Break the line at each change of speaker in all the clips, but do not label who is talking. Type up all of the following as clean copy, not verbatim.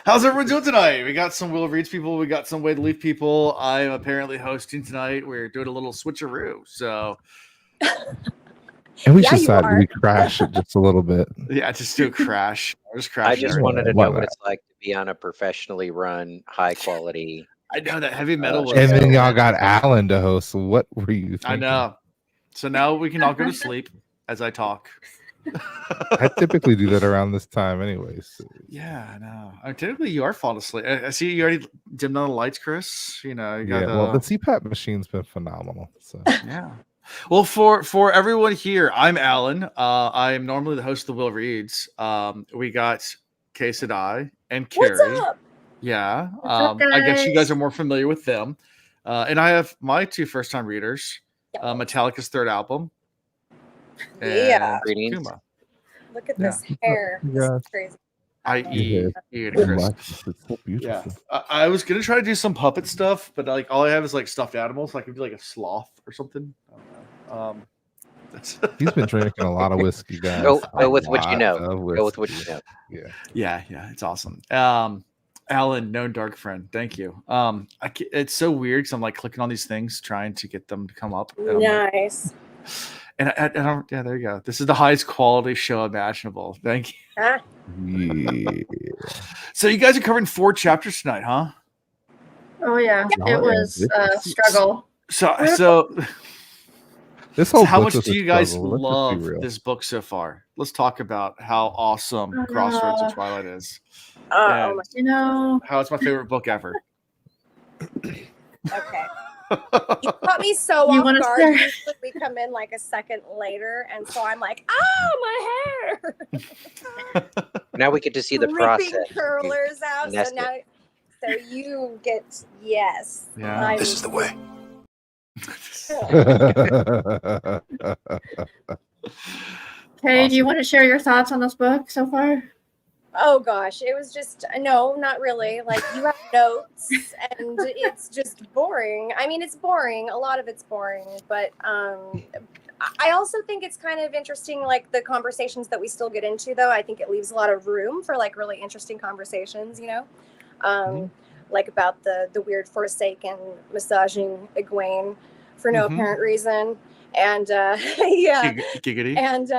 How's everyone doing tonight? We got some Will Reads people. We got some Way to Leave people. I'm apparently hosting tonight. We're doing a little switcheroo. So,
and we decided we crash it just a little bit.
Yeah, just do a crash.
I just wanted to know what it's like to be on a professionally run, high quality.
I know that heavy metal.
And then y'all got Alan to host. So what were you thinking?
I know. So now we can all go to sleep as I talk.
I typically do that around this time anyways. So.
Yeah, I know. Typically you are falling asleep. I see you already dimmed on the lights, Chris. You know, you got
well, the CPAP machine's been phenomenal. So
yeah. Well, for everyone here, I'm Alan. I am normally the host of the Will Reads. We got Kay Sedai and Carrie.
What's up?
Yeah.
What's up,
I guess you guys are more familiar with them. And I have my two first-time readers, Metallica's third album.
Yeah.
Kuma.
Look at this hair. This is crazy.
I.e. Chris.
It's so beautiful.
Yeah. I was gonna try to do some puppet stuff, but like all I have is like stuffed animals. So I could do like a sloth or something. I don't know.
He's been drinking a lot of whiskey, guys.
Go with what you know. Go with what you know.
Yeah. It's awesome. Alan, known dark friend. Thank you. It's so weird because I'm like clicking on these things trying to get them to come up.
Nice.
And I don't. Yeah, there you go. This is the highest quality show imaginable. Thank you.
Yeah.
So you guys are covering 4 chapters tonight, huh?
Oh yeah, it was a struggle.
So
this whole
how
book
much
is
do
a
you guys
struggle.
love this book so far? Let's talk about how awesome Crossroads of Twilight is.
You know,
how it's my favorite book ever.
Okay. You caught me so off guard. Usually we come in like a second later, and so I'm like, my hair.
Now we get to see the process.
Curlers out. So you get yes.
Yeah.
This is the way.
Hey, do you want to share your thoughts on this book so far?
Oh gosh, it was just no, not really. Like you have notes, and it's just boring. I mean, it's boring. A lot of it's boring, but I also think it's kind of interesting, like the conversations that we still get into. Though I think it leaves a lot of room for like really interesting conversations. You know, like about the weird Forsaken massaging Egwene for no apparent reason. And
Giggity.
And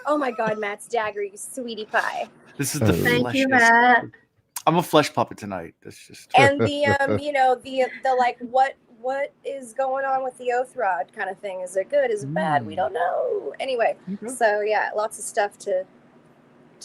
oh my God, Matt's dagger, you sweetie pie.
This is the
thank you, Matt.
I'm a flesh puppet tonight. That's just
and the you know the like what is going on with the oath rod kind of thing. Is it good? Is it bad? We don't know. Anyway, so yeah, lots of stuff to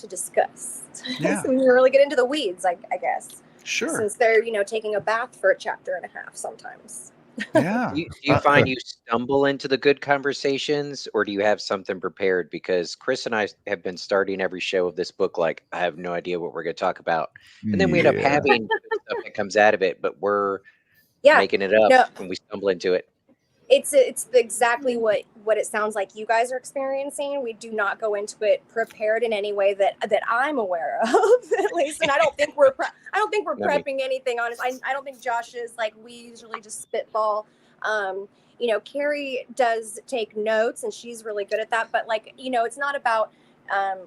discuss.
Yeah.
So we can really get into the weeds, I guess.
Sure.
Since they're taking a bath for a chapter and a half sometimes.
Yeah.
Do you find you stumble into the good conversations, or do you have something prepared? Because Chris and I have been starting every show of this book like, I have no idea what we're going to talk about. And then we end up having stuff that comes out of it, but we're making it up when we stumble into it.
It's exactly what it sounds like you guys are experiencing. We do not go into it prepared in any way that I'm aware of, at least. And I don't think we're prepping anything on it. I don't think Josh is. Like, we usually just spitball. Carrie does take notes, and she's really good at that. But it's not about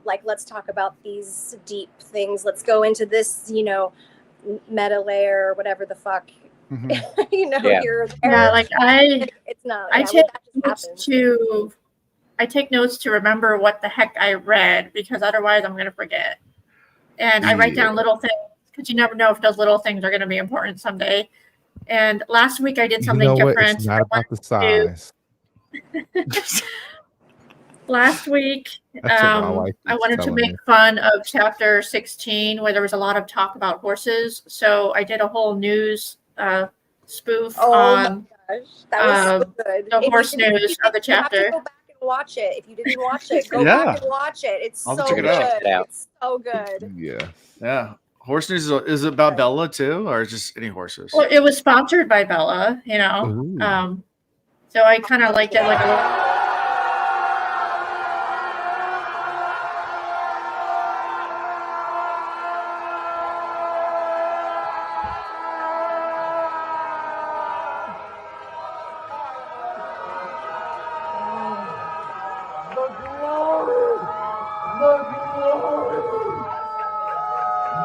like, let's talk about these deep things. Let's go into this, meta layer or whatever the fuck. You're
like
it's not.
I take notes to remember what the heck I read, because otherwise I'm gonna forget. And I write down little things, because you never know if those little things are gonna be important someday. And last week I did something different.
It's not about the size.
Last week, I wanted to make fun of chapter 16, where there was a lot of talk about horses. So I did a whole news spoof on the horse news of the chapter.
You have to go back and watch it. If you didn't watch it, go back and watch it. It's so good. It's so good.
Yeah. Horse news is it about Bella too, or just any horses?
Well, it was sponsored by Bella, so I kind of liked it like a little.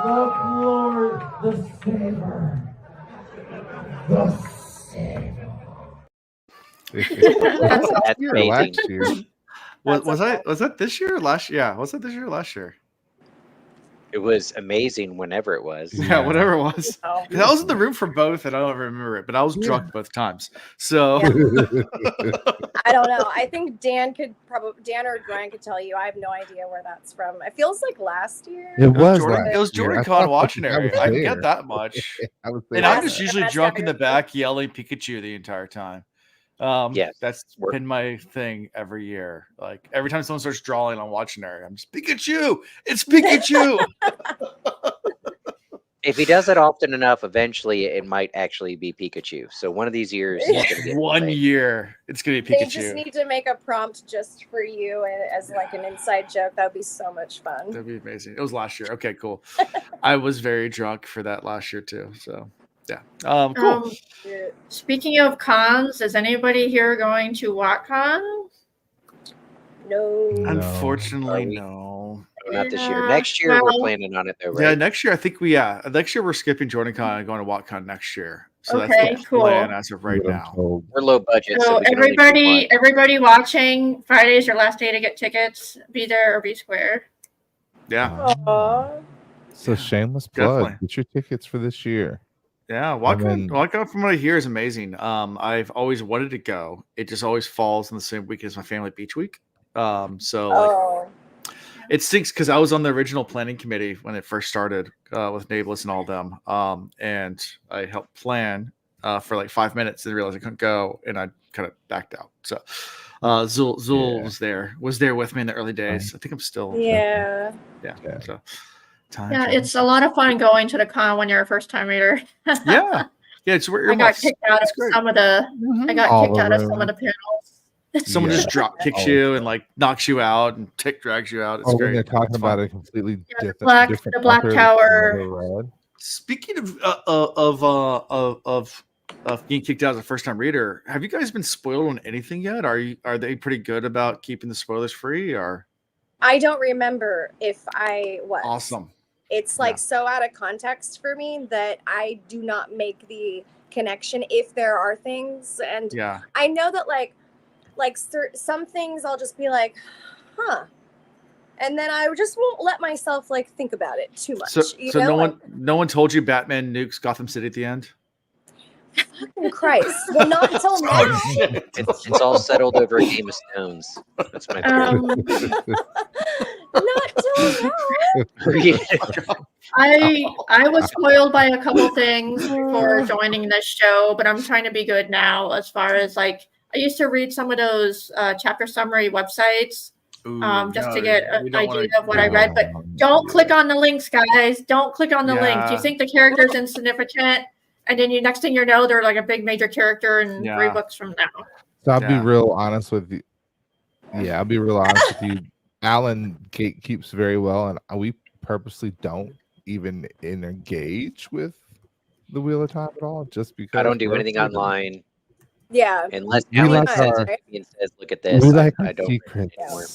Lord, the Savior. The Savior.
That's amazing.
Last year.
Was that this year or last year? Yeah, was that this year or last year?
It was amazing whenever it was.
Yeah, whatever it was. I was in the room for both, and I don't remember it, but I was drunk both times. So
I don't know. I think Dan or Brian could tell you. I have no idea where that's from. It feels like last year.
It was
Jordan Con watching it. I can get that much. And I'm just usually drunk in the back yelling Pikachu the entire time.
Yes,
that's been my thing every year. Like every time someone starts drawing, I'm watching her. I'm just Pikachu. It's Pikachu.
If he does it often enough, eventually it might actually be Pikachu. So one of these years,
one year, it's gonna be Pikachu.
They just need to make a prompt just for you as like an inside joke. That would be so much fun.
That'd be amazing. It was last year. Okay, cool. I was very drunk for that last year too. So. Yeah. Cool.
Speaking of cons, is anybody here going to WatCon?
No.
Unfortunately, no.
Not this year. Next year, we're planning on it though, right?
Yeah, next year I think next year we're skipping JordanCon and going to WatCon next year. So
okay,
that's the
cool.
plan as of right now.
We're low budget.
So everybody watching, Friday is your last day to get tickets. Be there or be square.
Yeah.
Aww.
So shameless plug. Get your tickets for this year.
Yeah, WatCon from what I hear is amazing. I've always wanted to go. It just always falls on the same week as my family beach week. It stinks because I was on the original planning committee when it first started with Nablus and all them. And I helped plan for like 5 minutes and realized I couldn't go, and I kind of backed out. So Zul was there with me in the early days. I think I'm still
yeah.
So
it's a lot of fun going to the con when you're a first time reader.
It's where
I got kicked out of some of the panels.
Someone just drop kicks you and like knocks you out and drags you out. It's great.
When they're talking about a completely different
the Black Tower.
Speaking of being kicked out as a first time reader, have you guys been spoiled on anything yet? Are they pretty good about keeping the spoilers free? Or
I don't remember if I was.
Awesome.
It's like so out of context for me that I do not make the connection if there are things. And I know that like some things I'll just be like, huh. And then I just won't let myself like think about it too much.
So no one told you Batman nukes Gotham City at the end?
Fucking Christ. Well, not until now.
It's all settled over a Game of Stones. That's my theory.
Not till now.
I was spoiled by a couple things for joining this show, but I'm trying to be good now as far as like I used to read some of those chapter summary websites to get an idea of what I read. But don't click on the links, guys. Don't click on the links. You think the character's insignificant, and then next thing you know, they're like a big major character in 3 books from now.
So I'll be real honest with you. Yeah, I'll be real honest with you. Alan keeps very well, and we purposely don't even engage with the Wheel of Time at all, just because
I don't do anything online.
Yeah.
Unless Alan says, look at this. I don't anymore.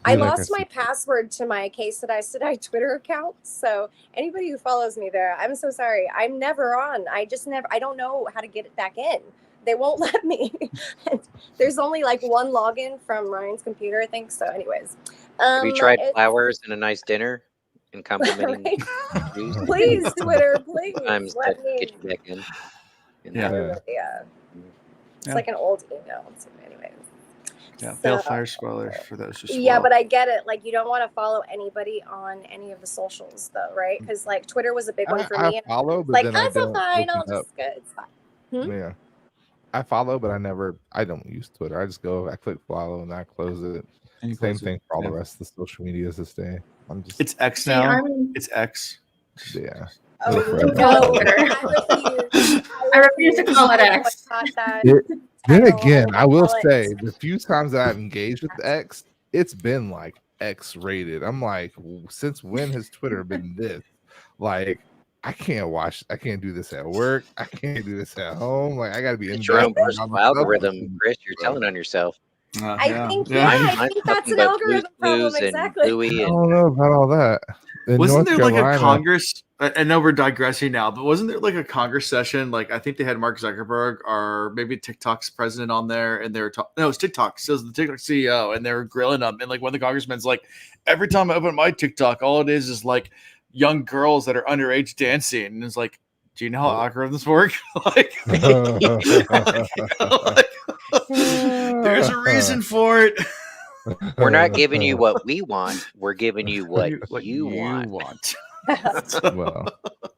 I lost my password to my Case That I Said Twitter account. So anybody who follows me there, I'm so sorry. I'm never on. I don't know how to get it back in. They won't let me. There's only like one login from Ryan's computer, I think. So anyways.
Have you tried flowers and a nice dinner and complimenting?
Please, Twitter, please.
Sometimes
let me
get you back in.
It's like an old email. So anyways.
Yeah, Balefire spoilers for those who spoil.
Yeah, but I get it. Like, you don't want to follow anybody on any of the socials, though, right? Because like Twitter was a big one for me.
I follow, but
like
then
that's
I don't
fine. I'll just go. It's fine.
Yeah, I follow, but I don't use Twitter. I just go, I click follow, and I close it. And same thing for all the rest of the social medias this day.
It's X now. It's X.
Yeah.
Oh, no,
I refuse to call it X.
Then again, I will say the few times that I've engaged with X, it's been like X rated. I'm like, since when has Twitter been this? Like, I can't do this at work. I can't do this at home. Like, I got to be in
your own personal algorithm, Chris. You're telling on yourself.
I think that's an algorithm problem. Exactly.
I don't know about all that.
Wasn't there like a Congress? I know we're digressing now, but wasn't there like a Congress session? Like I think they had Mark Zuckerberg or maybe TikTok's president on there, and they were no, it was TikTok. So it was the TikTok CEO, and they were grilling them. And like one of the congressmen's like, every time I open my TikTok, all it is like young girls that are underage dancing, and it's like, do you know how algorithms work? Like, there's a reason for it.
We're not giving you what we want. We're giving you what you want.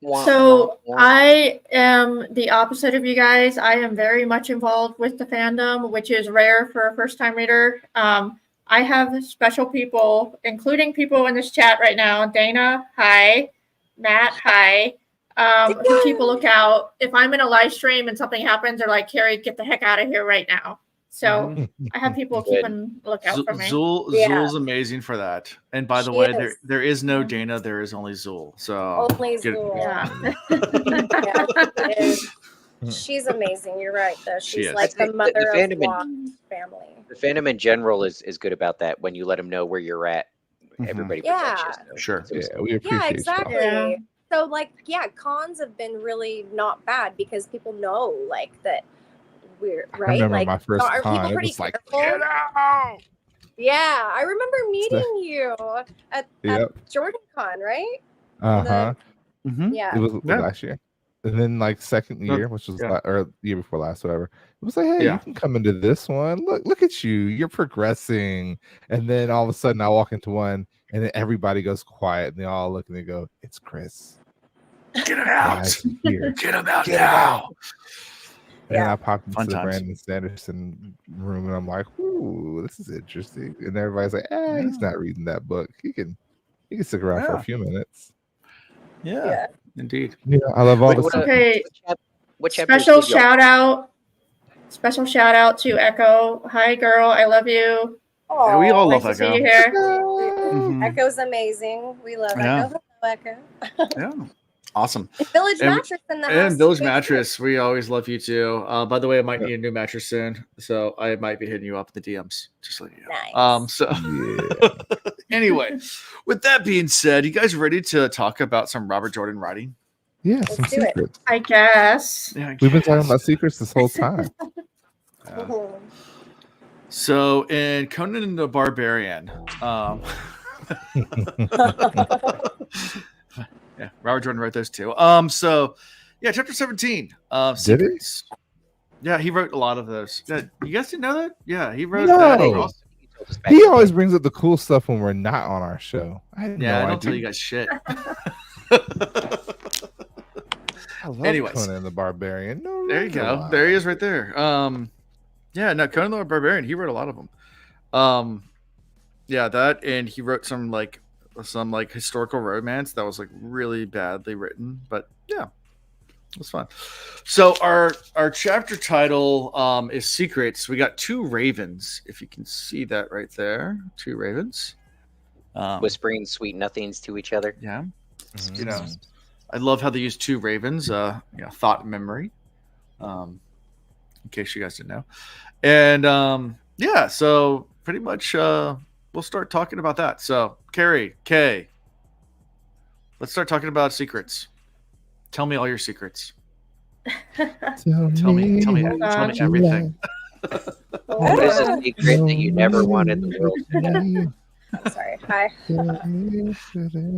So I am the opposite of you guys. I am very much involved with the fandom, which is rare for a first-time reader. I have special people, including people in this chat right now. Dana, hi. Matt, hi. Who keep a lookout. If I'm in a live stream and something happens, they're like, Carrie, get the heck out of here right now. So I have people keeping a lookout for me.
Zool's amazing for that. And by the way, there is no Dana, there is only Zool. So
only Zool. She's amazing. You're right, though. She's like the mother of the family.
The fandom in general is good about that. When you let them know where you're at, everybody protects you.
Sure.
We appreciate
exactly. Yeah. So cons have been really not bad because people know like that. We're right.
I remember
like,
my first
are
con.
people pretty
It was like,
careful?
get out!
Yeah, I remember meeting you at Jordan Con, right? Yeah,
it was last year, and then like second year, which was or year before last, whatever. It was like, hey, you can come into this one. Look at you, you're progressing. And then all of a sudden, I walk into one, and then everybody goes quiet, and they all look and they go, "It's Chris.
Get him out! Get him out now!"
And I popped into the Brandon Sanderson room, and I'm like, "Ooh, this is interesting." And everybody's like, he's not reading that book. He can stick around for a few minutes."
Yeah, indeed.
Yeah, I love all the stuff.
Okay. Special shout out to Echo. Hi, girl. I love you.
Yeah, we all love
Echo.
Echo.
To see you here.
Echo's amazing. We love Echo. Hello, Echo.
Yeah. Awesome.
Village Mattress in the house.
And Village Mattress, we always love you too. By the way, I might need a new mattress soon, so I might be hitting you up in the DMs. Just letting you know.
Nice.
So anyway, with that being said, you guys ready to talk about some Robert Jordan writing?
Yeah, some secrets.
I guess.
Yeah,
we've been talking about secrets this whole time.
So in Conan the Barbarian, yeah, Robert Jordan wrote those too. So yeah, chapter 17.
Did he?
Yeah, he wrote a lot of those. Yeah, you guys didn't know that? Yeah, he wrote that.
He always brings up the cool stuff when we're not on our show. I
don't tell you guys shit.
I love
Anyways,
Conan the Barbarian. No,
there you go. There he is right there. Yeah, no, Conan the Barbarian, he wrote a lot of them. Yeah, that, and he wrote some historical romance that was like really badly written, but yeah, it was fun. So our chapter title is Secrets. We got two ravens, if you can see that right there. Two ravens.
Whispering sweet nothings to each other.
Yeah. You know, I love how they use two ravens, thought and memory. In case you guys didn't know. And yeah, so pretty much we'll start talking about that. So Carrie, Kay, let's start talking about secrets. Tell me all your secrets. Tell me everything.
What is a secret that you never wanted the world to know?
I'm sorry. Hi.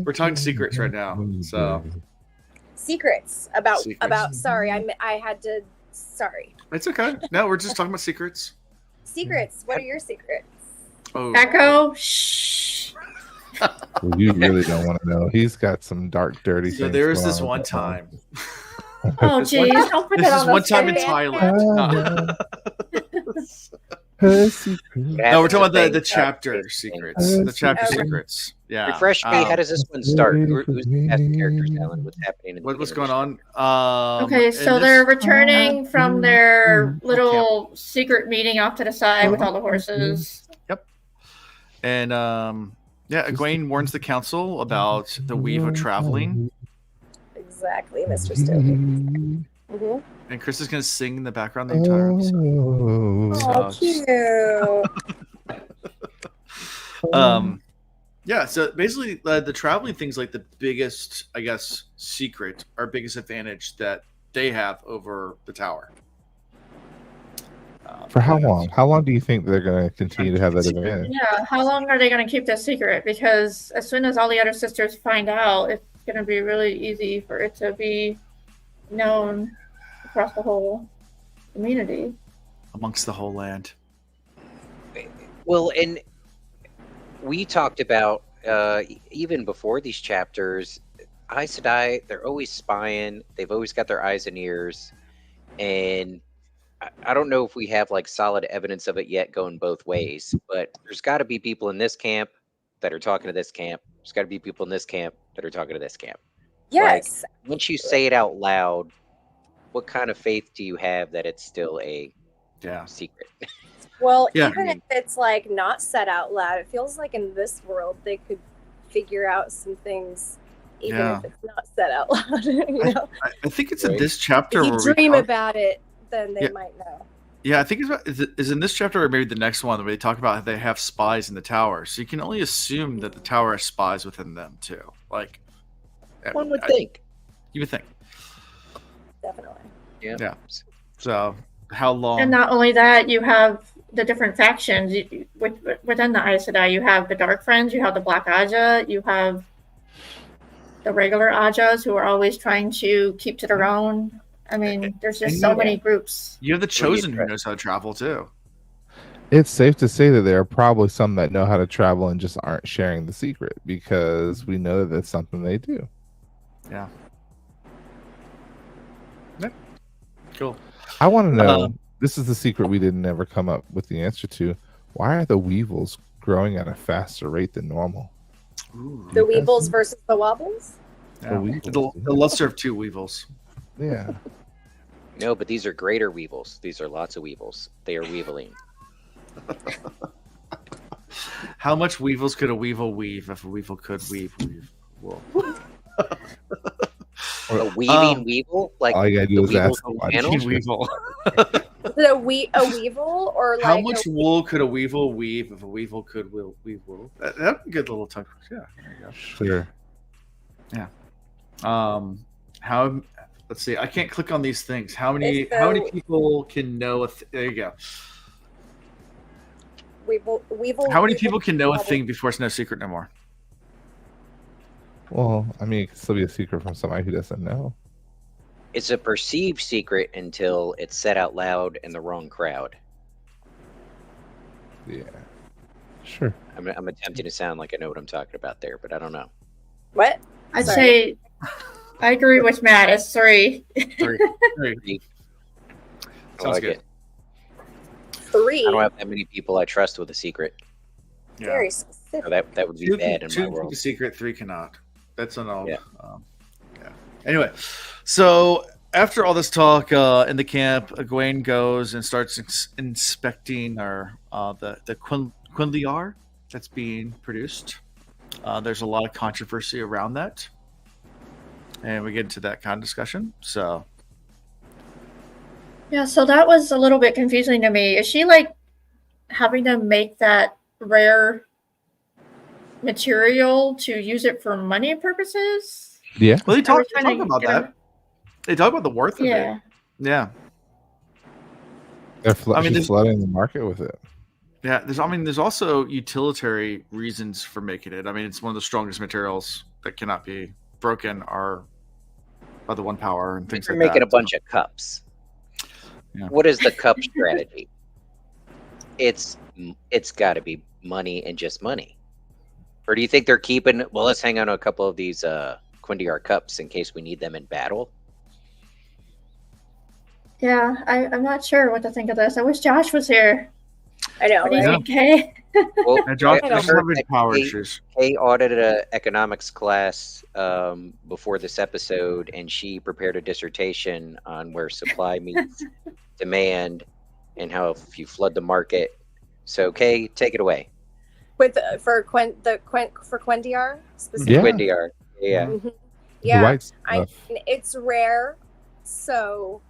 We're talking secrets right now. So
secrets about sorry, I had to sorry.
It's okay. No, we're just talking about secrets.
Secrets. What are your secrets?
Oh.
Echo. Shh.
Well, you really don't want to know. He's got some dark, dirty things.
So there was this one time.
Oh, geez. Don't put that on
one time in Thailand. No, we're talking about the chapter secrets. The chapter secrets. Yeah.
Refresh me. How does this one start? Who's the cast of characters, Alan? What's happening?
What's going on?
Okay, so they're returning from their little secret meeting off to the side with all the horses.
Yep. And yeah, Egwene warns the council about the weave of traveling.
Exactly, Mr. Stokey. Mm-hmm.
And Chris is going to sing in the background the entire episode.
Oh, cute.
Yeah, so basically, the traveling thing's like the biggest, I guess, secret or biggest advantage that they have over the tower.
For how long? How long do you think they're going to continue to have that advantage?
Yeah, how long are they going to keep this secret? Because as soon as all the other sisters find out, it's going to be really easy for it to be known across the whole community.
Amongst the whole land.
Well, and we talked about, even before these chapters, Aes Sedai, they're always spying. They've always got their eyes and ears. And I don't know if we have like solid evidence of it yet going both ways, but there's got to be people in this camp that are talking to this camp. There's got to be people in this camp that are talking to this camp.
Yes.
Like, once you say it out loud, what kind of faith do you have that it's still a secret?
Well,
Yeah.
even if it's like not said out loud, it feels like in this world they could figure out some things, even if it's not said out loud. You know,
I think it's in this chapter
if you
where
dream about it, then they might know.
Yeah, I think is in this chapter or maybe the next one where they talk about how they have spies in the tower. So you can only assume that the tower has spies within them too. Like
one would think.
You would think.
Definitely.
Yeah. So how long?
And not only that, you have the different factions within the Aes Sedai. You have the Dark Friends, you have the Black Aja, you have the regular Ajas who are always trying to keep to their own. I mean, there's just so many groups.
You have the Chosen who knows how to travel too.
It's safe to say that there are probably some that know how to travel and just aren't sharing the secret because we know that that's something they do.
Yeah. Cool.
I want to know, this is the secret we didn't ever come up with the answer to. Why are the weevils growing at a faster rate than normal?
Ooh.
The weevils versus the wobbles?
Yeah. The lesser of two weevils.
Yeah.
No, but these are greater weevils. These are lots of weevils. They are weeveling.
How much weevils could a weevil weave if a weevil could weave? Whoa.
A weaving weevil? Like
all you gotta do is ask
weevil.
A weevil or like
how much wool could a weevil weave if a weevil could weave wool? That'd be a good little tongue. Yeah. There you go.
Sure.
Yeah. How? Let's see. I can't click on these things. How many people can know there you go.
Weevil.
How many people can know a thing before it's no secret no more?
Well, I mean, it can still be a secret from somebody who doesn't know.
It's a perceived secret until it's said out loud in the wrong crowd.
Yeah. Sure.
I'm attempting to sound like I know what I'm talking about there, but I don't know.
What?
I'd say I agree with Matt. It's 3.
3. Sounds good.
3.
I don't have that many people I trust with a secret.
Yeah.
Very specific.
So that would be bad in my world.
2 secret, 3 cannot. That's an old.
Yeah.
Anyway, so after all this talk in the camp, Egwene goes and starts inspecting the Quinliar that's being produced. There's a lot of controversy around that, and we get into that kind of discussion. So,
yeah, so that was a little bit confusing to me. Is she like having to make that rare material to use it for money purposes?
Yeah.
Well, they talk about that. They talk about the worth of it. Yeah.
She's flooding the market with it.
Yeah, there's also utilitarian reasons for making it. I mean, it's one of the strongest materials that cannot be broken or by the one power and things like that.
You're making a bunch of cups.
Yeah.
What is the cup strategy? It's got to be money and just money. Or do you think they're keeping? Well, let's hang on to a couple of these Quindiar cups in case we need them in battle.
Yeah, I'm not sure what to think of this. I wish Josh was here.
I know.
What do you think, Kay?
Well,
Josh having power issues.
Kay audited an economics class before this episode, and she prepared a dissertation on where supply meets demand and how if you flood the market. So, Kay, take it away.
For Quindiar specifically.
Yeah.
Quindiar. Yeah.
Mm-hmm. Yeah.
I
mean, it's rare, so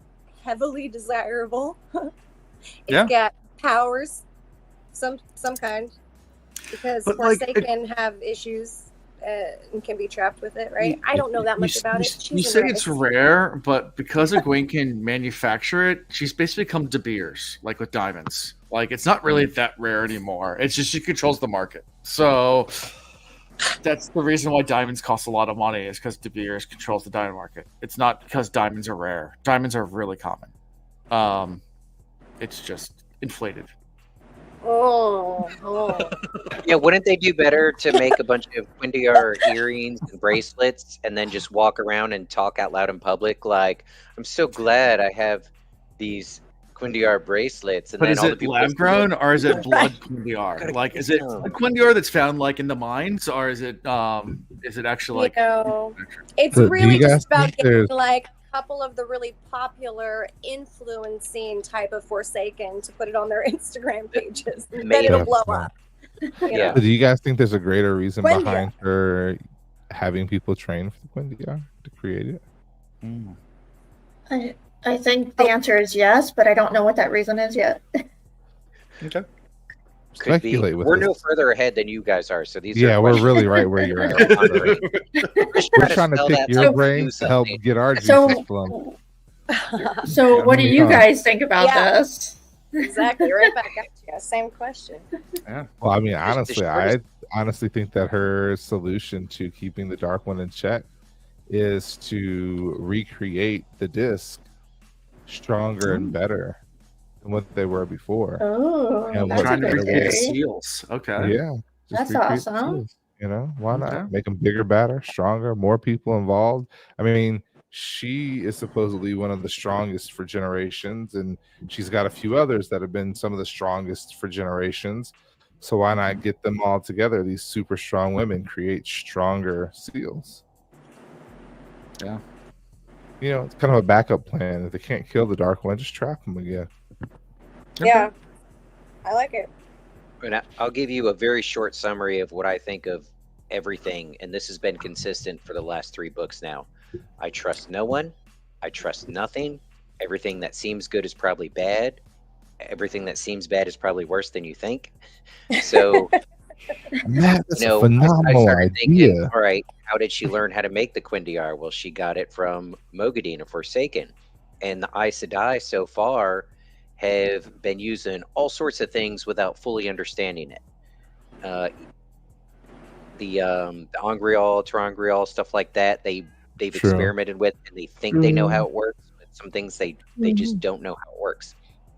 heavily desirable. It's got powers, some kind. Because
But, like,
Forsaken have issues and can be trapped with it, right? I don't know that much about it.
You say it's rare, but because Egwene can manufacture it, she's basically come De Beers, like with diamonds. Like, it's not really that rare anymore. It's just she controls the market. So that's the reason why diamonds cost a lot of money, is because De Beers controls the diamond market. It's not because diamonds are rare. Diamonds are really common. It's just inflated.
Yeah, wouldn't they do better to make a bunch of Quindiar earrings and bracelets and then just walk around and talk out loud in public? Like, I'm so glad I have these Quindiar bracelets. And
But
then
is
all the
it
people
lab grown or is it blood Quindiar? Like, is it the Quindiar that's found like in the mines, or is it actually like?
It's really just about getting like a couple of the really popular influencing type of Forsaken to put it on their Instagram pages, and then it'll blow up.
Yeah.
So do you guys think there's a greater reason behind her having people train for the Quindiar to create it?
I think the answer is yes, but I don't know what that reason is yet.
Okay.
Could be. We're no further ahead than you guys are, so these are
we're really right where you're at. We're trying to pick your brain to help get our juices flowing.
So what do you guys think about this?
Exactly, right back at you. Same question.
Yeah. Well, I mean, honestly, I honestly think that her solution to keeping the Dark One in check is to recreate the disc stronger and better than what they were before.
Oh,
and
that's
trying to
a
recreate
good
the seals. Okay.
Yeah.
That's
recreate the
awesome.
seals, you know, why not
Okay.
make them bigger, badder, stronger, more people involved? I mean, she is supposedly one of the strongest for generations, and she's got a few others that have been some of the strongest for generations. So why not get them all together? These super strong women create stronger seals.
Yeah.
You know, it's kind of a backup plan. If they can't kill the Dark One, just trap them again.
Yeah, I like it.
And I'll give you a very short summary of what I think of everything, and this has been consistent for the last 3 books now. I trust no one. I trust nothing. Everything that seems good is probably bad. Everything that seems bad is probably worse than you think. So,
Matt, that's a
I
phenomenal
started
idea.
thinking, all right, how did she learn how to make the Quindiar? Well, she got it from Mogadine of Forsaken. And the Aes Sedai so far have been using all sorts of things without fully understanding it. The Angreal, Terangreal, stuff like that, they've experimented with, and they think they know how it works, but some things they just don't know how it works.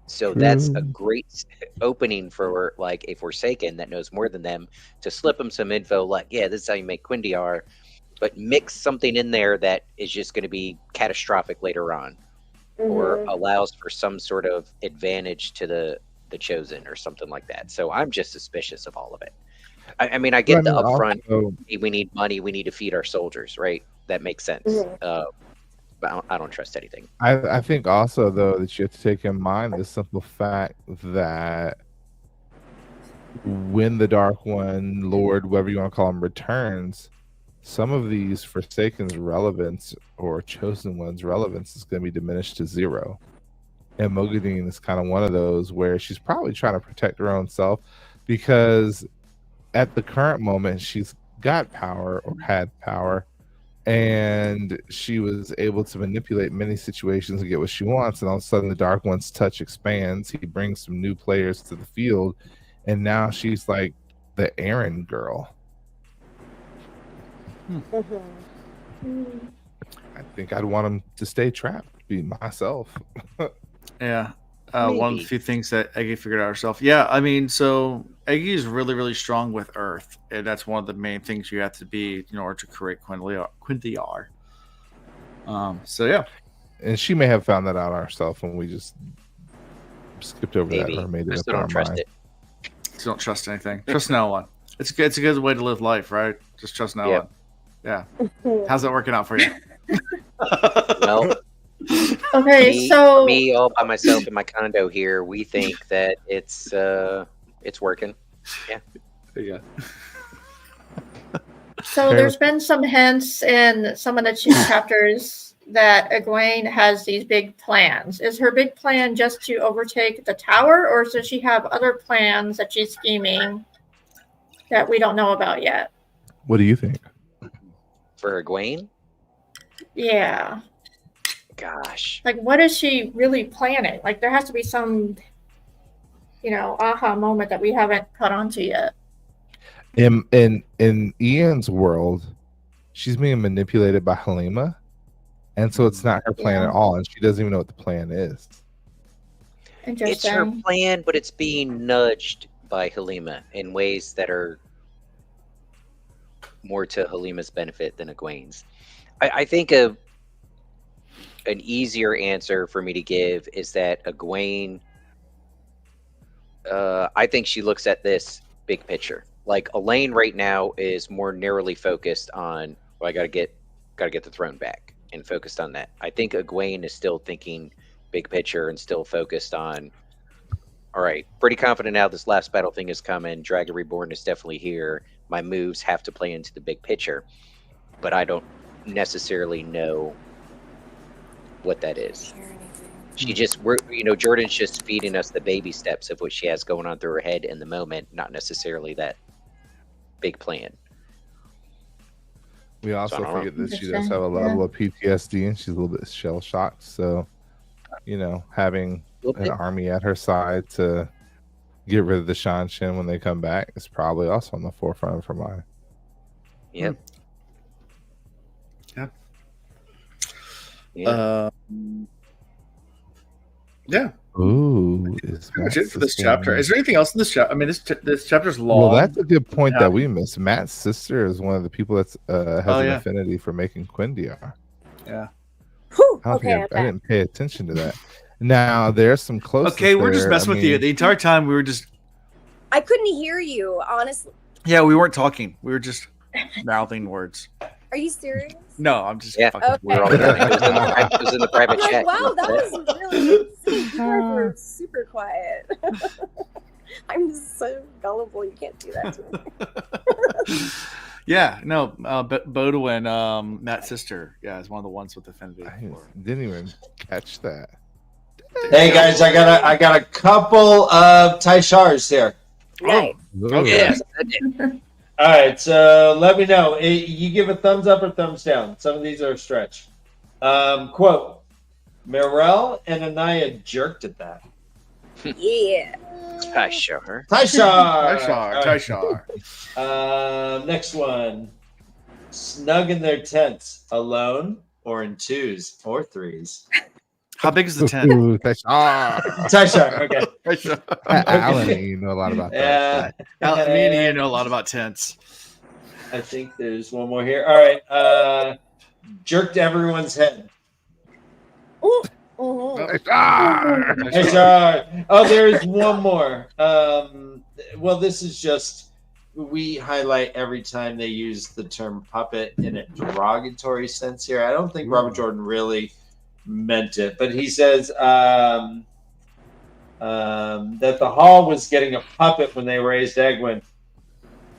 So that's a great opening for like a Forsaken that knows more than them to slip them some info like, yeah, this is how you make Quindiar, but mix something in there that is just going to be catastrophic later on, or allows for some sort of advantage to the chosen or something like that. So I'm just suspicious of all of it. I mean, I get the upfront, hey, we need money, we need to feed our soldiers, right? That makes sense. But I don't trust anything.
I think also, though, that you have to take in mind the simple fact that when the Dark One, Lord, whatever you want to call him, returns, some of these Forsaken's relevance or Chosen One's relevance is going to be diminished to 0. And Mogadine is kind of one of those where she's probably trying to protect her own self, because at the current moment she's got power or had power, and she was able to manipulate many situations and get what she wants. And all of a sudden the Dark One's touch expands. He brings some new players to the field, and now she's like the errand girl. I think I'd want him to stay trapped, be myself.
Yeah. One of the few things that Eggy figured out herself. Yeah, I mean, so Eggy is really, really strong with Earth, and that's one of the main things you have to be in order to create Quindiar. So yeah,
and she may have found that out herself, and we just skipped over that or made it up in our mind.
So don't trust anything. Trust no one. It's a good way to live life, right? Just trust no one. Yeah. How's that working out for you?
Well.
Okay,
me all by myself in my condo here, we think that it's working. Yeah.
Yeah.
So there's been some hints in some of the chapters that Egwene has these big plans. Is her big plan just to overtake the tower, or does she have other plans that she's scheming? that we don't know about yet.
What do you think?
For Egwene?
Yeah.
Gosh.
Like, what is she really planning? Like, there has to be some, aha moment that we haven't caught on to yet.
In Ian's world, she's being manipulated by Halima, and so it's not her plan at all, and she doesn't even know what the plan is.
It's her plan, but it's being nudged by Halima in ways that are more to Halima's benefit than Egwene's. I think an easier answer for me to give is that Egwene, I think she looks at this big picture. Like Elaine right now is more narrowly focused on, well, I gotta get the throne back, and focused on that. I think Egwene is still thinking big picture and still focused on, all right, pretty confident now this last battle thing is coming. Dragon Reborn is definitely here. My moves have to play into the big picture, but I don't necessarily know what that is. Jordan's just feeding us the baby steps of what she has going on through her head in the moment, not necessarily that big plan.
We also forget that she does have a level of PTSD and she's a little bit shell shocked. So, having an army at her side to get rid of the Shan Shin when they come back is probably also on the forefront of her mind.
Yep.
Yeah.
Yeah.
Ooh,
that's pretty much it for this chapter. Is there anything else in this chapter? I mean, this chapter's long.
Well, that's a good point that we missed. Matt's sister is one of the people that's has an affinity for making Quindiar.
Yeah.
I didn't pay attention to that. Now there's some close.
Okay, we're just messing with you the entire time. We were just.
I couldn't hear you, honestly.
Yeah, we weren't talking. We were just mouthing words.
Are you serious?
No, I'm just
fucking. Okay. We're all it was in the private chat.
Wow, that was really insane. You guys were super quiet. I'm so gullible. You can't do that to me.
Yeah, no, Bodwin, Matt's sister, is one of the ones with affinity.
I didn't even catch that.
Hey guys, I got a couple of Taishars here.
Nice.
Okay.
All right, so let me know. You give a thumbs up or thumbs down. Some of these are a stretch. Quote: Mirel and Anaya jerked at that.
Yeah.
Taishar.
Next one. Snug in their tents, alone or in twos or threes.
How big is the tent?
Ooh,
Taishar, okay.
Alan, you know a lot about that.
Alan, me and you know a lot about tents.
I think there's one more here. All right. Jerked everyone's head.
Ooh.
Taishar. Oh, there's one more. Well, this is just, we highlight every time they use the term puppet in a derogatory sense here. I don't think Robert Jordan really meant it, but he says that the hall was getting a puppet when they raised Egwene.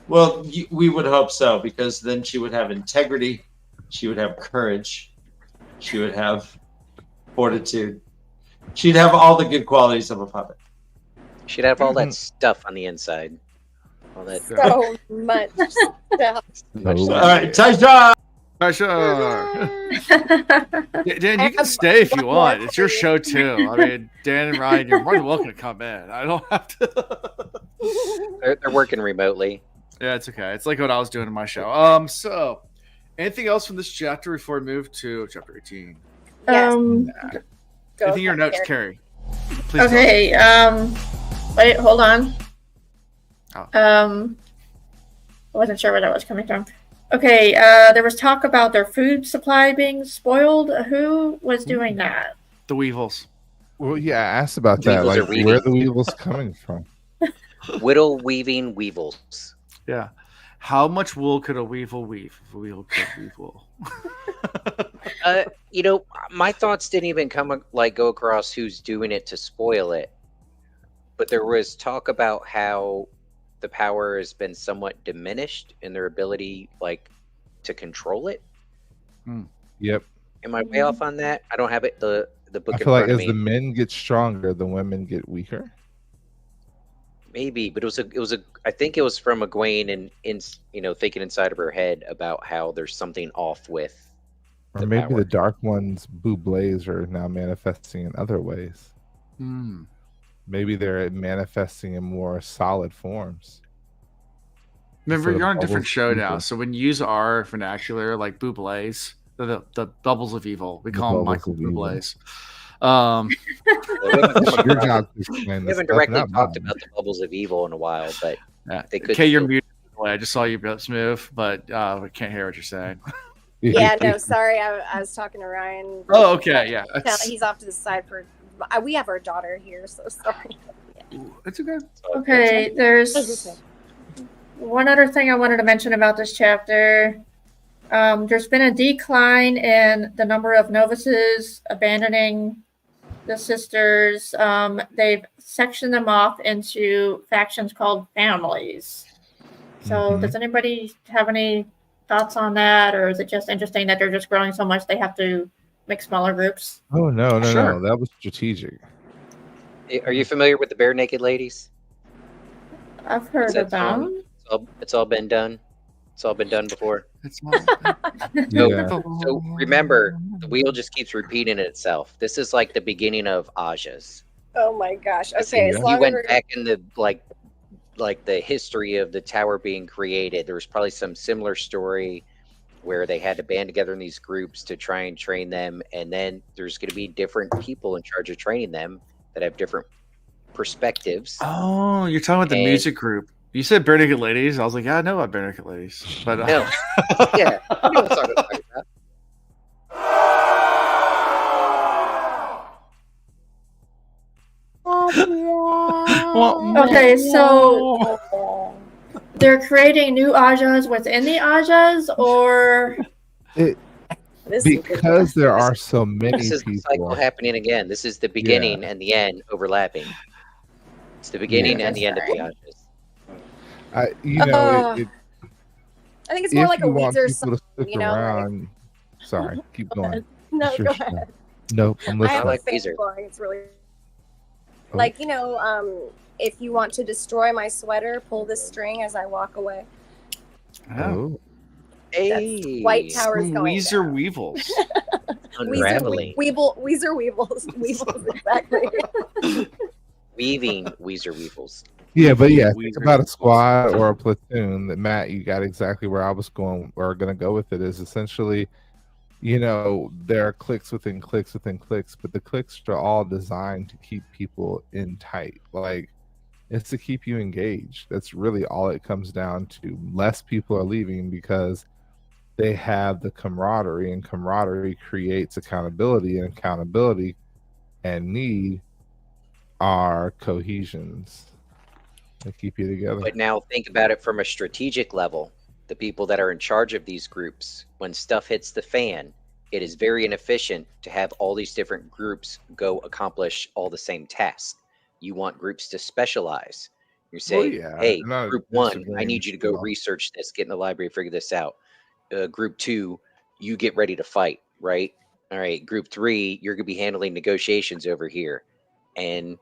Well, we would hope so, because then she would have integrity, she would have courage, she would have fortitude, she'd have all the good qualities of a puppet.
She'd have all that stuff on the inside. All that
so much stuff.
All right, Taishar.
Dan, you can stay if you want. It's your show too. I mean, Dan and Ryan, you're more than welcome to come in. I don't have to.
They're working remotely.
Yeah, it's okay. It's like what I was doing in my show. So, anything else from this chapter before we move to chapter 18?
Yes.
Anything in your notes, Carrie? Please.
Okay. Wait, hold on.
Oh.
I wasn't sure where that was coming from. Okay, there was talk about their food supply being spoiled. Who was doing that?
The Weevils.
Well, yeah, I asked about that. Like, where are the Weevils coming from?
Whittle weaving Weevils.
Yeah. How much wool could a Weevil weave? If a Weevil could weave wool.
My thoughts didn't even go across who's doing it to spoil it. But there was talk about how the power has been somewhat diminished in their ability, to control it.
Yep.
Am I way off on that? I don't have it. The book.
I feel like as the men get stronger, the women get weaker.
Maybe, but it was a. I think it was from Egwene and thinking inside of her head about how there's something off with
Or
the
maybe
power.
the Dark One's bublés are now manifesting in other ways. Maybe they're manifesting in more solid forms.
Remember,
Instead
you're
of
on a different
bubbles of
show now,
evil.
so when you use our vernacular, like Bublé's, the bubbles of evil, we
The
call them
bubbles
Michael
of evil.
Bublé's.
Well, we haven't
It's
come
your
across-
job to explain
we
this
haven't
stuff,
directly
not
talked
mine.
about the bubbles of evil in a while, but
Yeah.
they could.
Okay, you're
still-
muted. I just saw your lips move, but we can't hear what you're saying.
Yeah, no, sorry. I was talking to Ryan.
Oh, okay, yeah.
He's off to the side for. We have our daughter here, so sorry.
It's okay.
Okay, there's one other thing I wanted to mention about this chapter. There's been a decline in the number of novices abandoning the sisters. They've sectioned them off into factions called families. So does anybody have any thoughts on that, or is it just interesting that they're just growing so much they have to make smaller groups?
Oh no,
Sure.
that was strategic.
Are you familiar with the Bare Naked Ladies?
I've heard
that
of them.
It's all been done. It's all been done before.
It's
Yeah.
So remember, the wheel just keeps repeating itself. This is like the beginning of Aja's.
Oh my gosh. Okay, as
If
long
you
as
went
we're
back in the like the history of the tower being created, there was probably some similar story where they had to band together in these groups to try and train them, and then there's going to be different people in charge of training them that have different perspectives.
Oh, you're talking about the
And-
music group. You said Bare Naked Ladies. I was like, yeah, I know about Bare Naked Ladies. But
No. Yeah, you know what I'm talking about.
Okay, so they're creating new Ajas within the Ajas, or
Because there are so many
This is the cycle
people.
happening again. This is the beginning and the end overlapping. It's the beginning and the end of the Ajas.
You know,
I think it's more
if
like a
you want
Weezer
people to
song,
stick
you know, like-
around, sorry, keep going.
No,
Sure,
go
sure.
ahead.
Nope, I'm
I
listening.
have
like
a fan
Weezer.
song. It's really
Oh.
like, you know, if you want to destroy my sweater, pull this string as I walk away.
Oh.
Hey,
White Tower's going
Weezer
down.
Weevils.
unraveling,
Weezer Weevils. Weevils, exactly.
weaving Weezer Weevils.
Yeah, but yeah,
Weezer
think about a
Weevils.
squad or a platoon. That Matt, you got exactly where I was going, or going to go with it. Is essentially, you know, there are cliques within cliques within cliques, but the cliques are all designed to keep people in tight. Like, it's to keep you engaged. That's really all it comes down to. Less people are leaving because they have the camaraderie, and camaraderie creates accountability, and accountability and need are cohesions. They keep you together.
But now think about it from a strategic level. The people that are in charge of these groups, when stuff hits the fan, it is very inefficient to have all these different groups go accomplish all the same tasks. You want groups to specialize. You say,
yeah,
hey,
I'm not
group one, I
disagreeing
need you to go
at all.
research this, get in the library, figure this out. Group two, you get ready to fight, right? All right, group three, you're going to be handling negotiations over here. And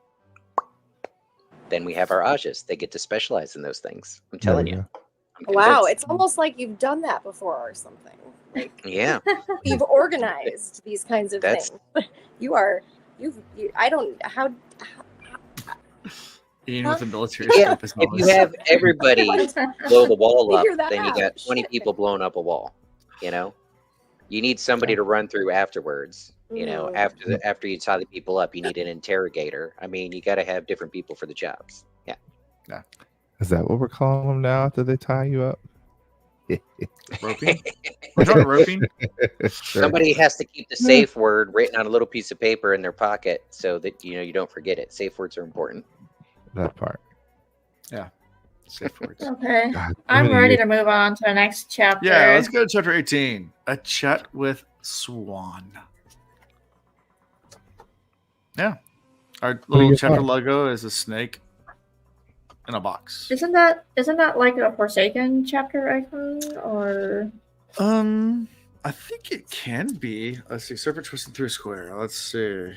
then we have our Ajas. They get to specialize in those things. I'm telling you. I'm
Wow,
convinced.
it's almost like you've done that before or something. Like
Yeah.
you've organized these kinds of
That's-
things. I don't how
Even with the military
Yeah,
stuff, it's
if
not
you have everybody blow the wall up,
Figure that
then you got
out.
20 people blowing up a wall. You know, you need somebody to run through afterwards. You know,
Mm.
after you tie the people up, you need an interrogator. I mean, you got to have different people for the jobs. Yeah.
Is that what we're calling them now after they tie you up?
roping. We're talking roping.
Sure.
Somebody has to keep the safe word written on a little piece of paper in their pocket so that you don't forget it. Safe words are important.
That part.
Safe words.
Okay,
God,
I'm ready to move on to the next chapter.
Yeah, let's go to chapter 18. A chat with Swan. Yeah. Our little
your
chapter
thoughts?
logo is a snake in a box.
Isn't that like a Forsaken chapter icon, or
I think it can be. Let's see, serpent twisting through a square. Let's see.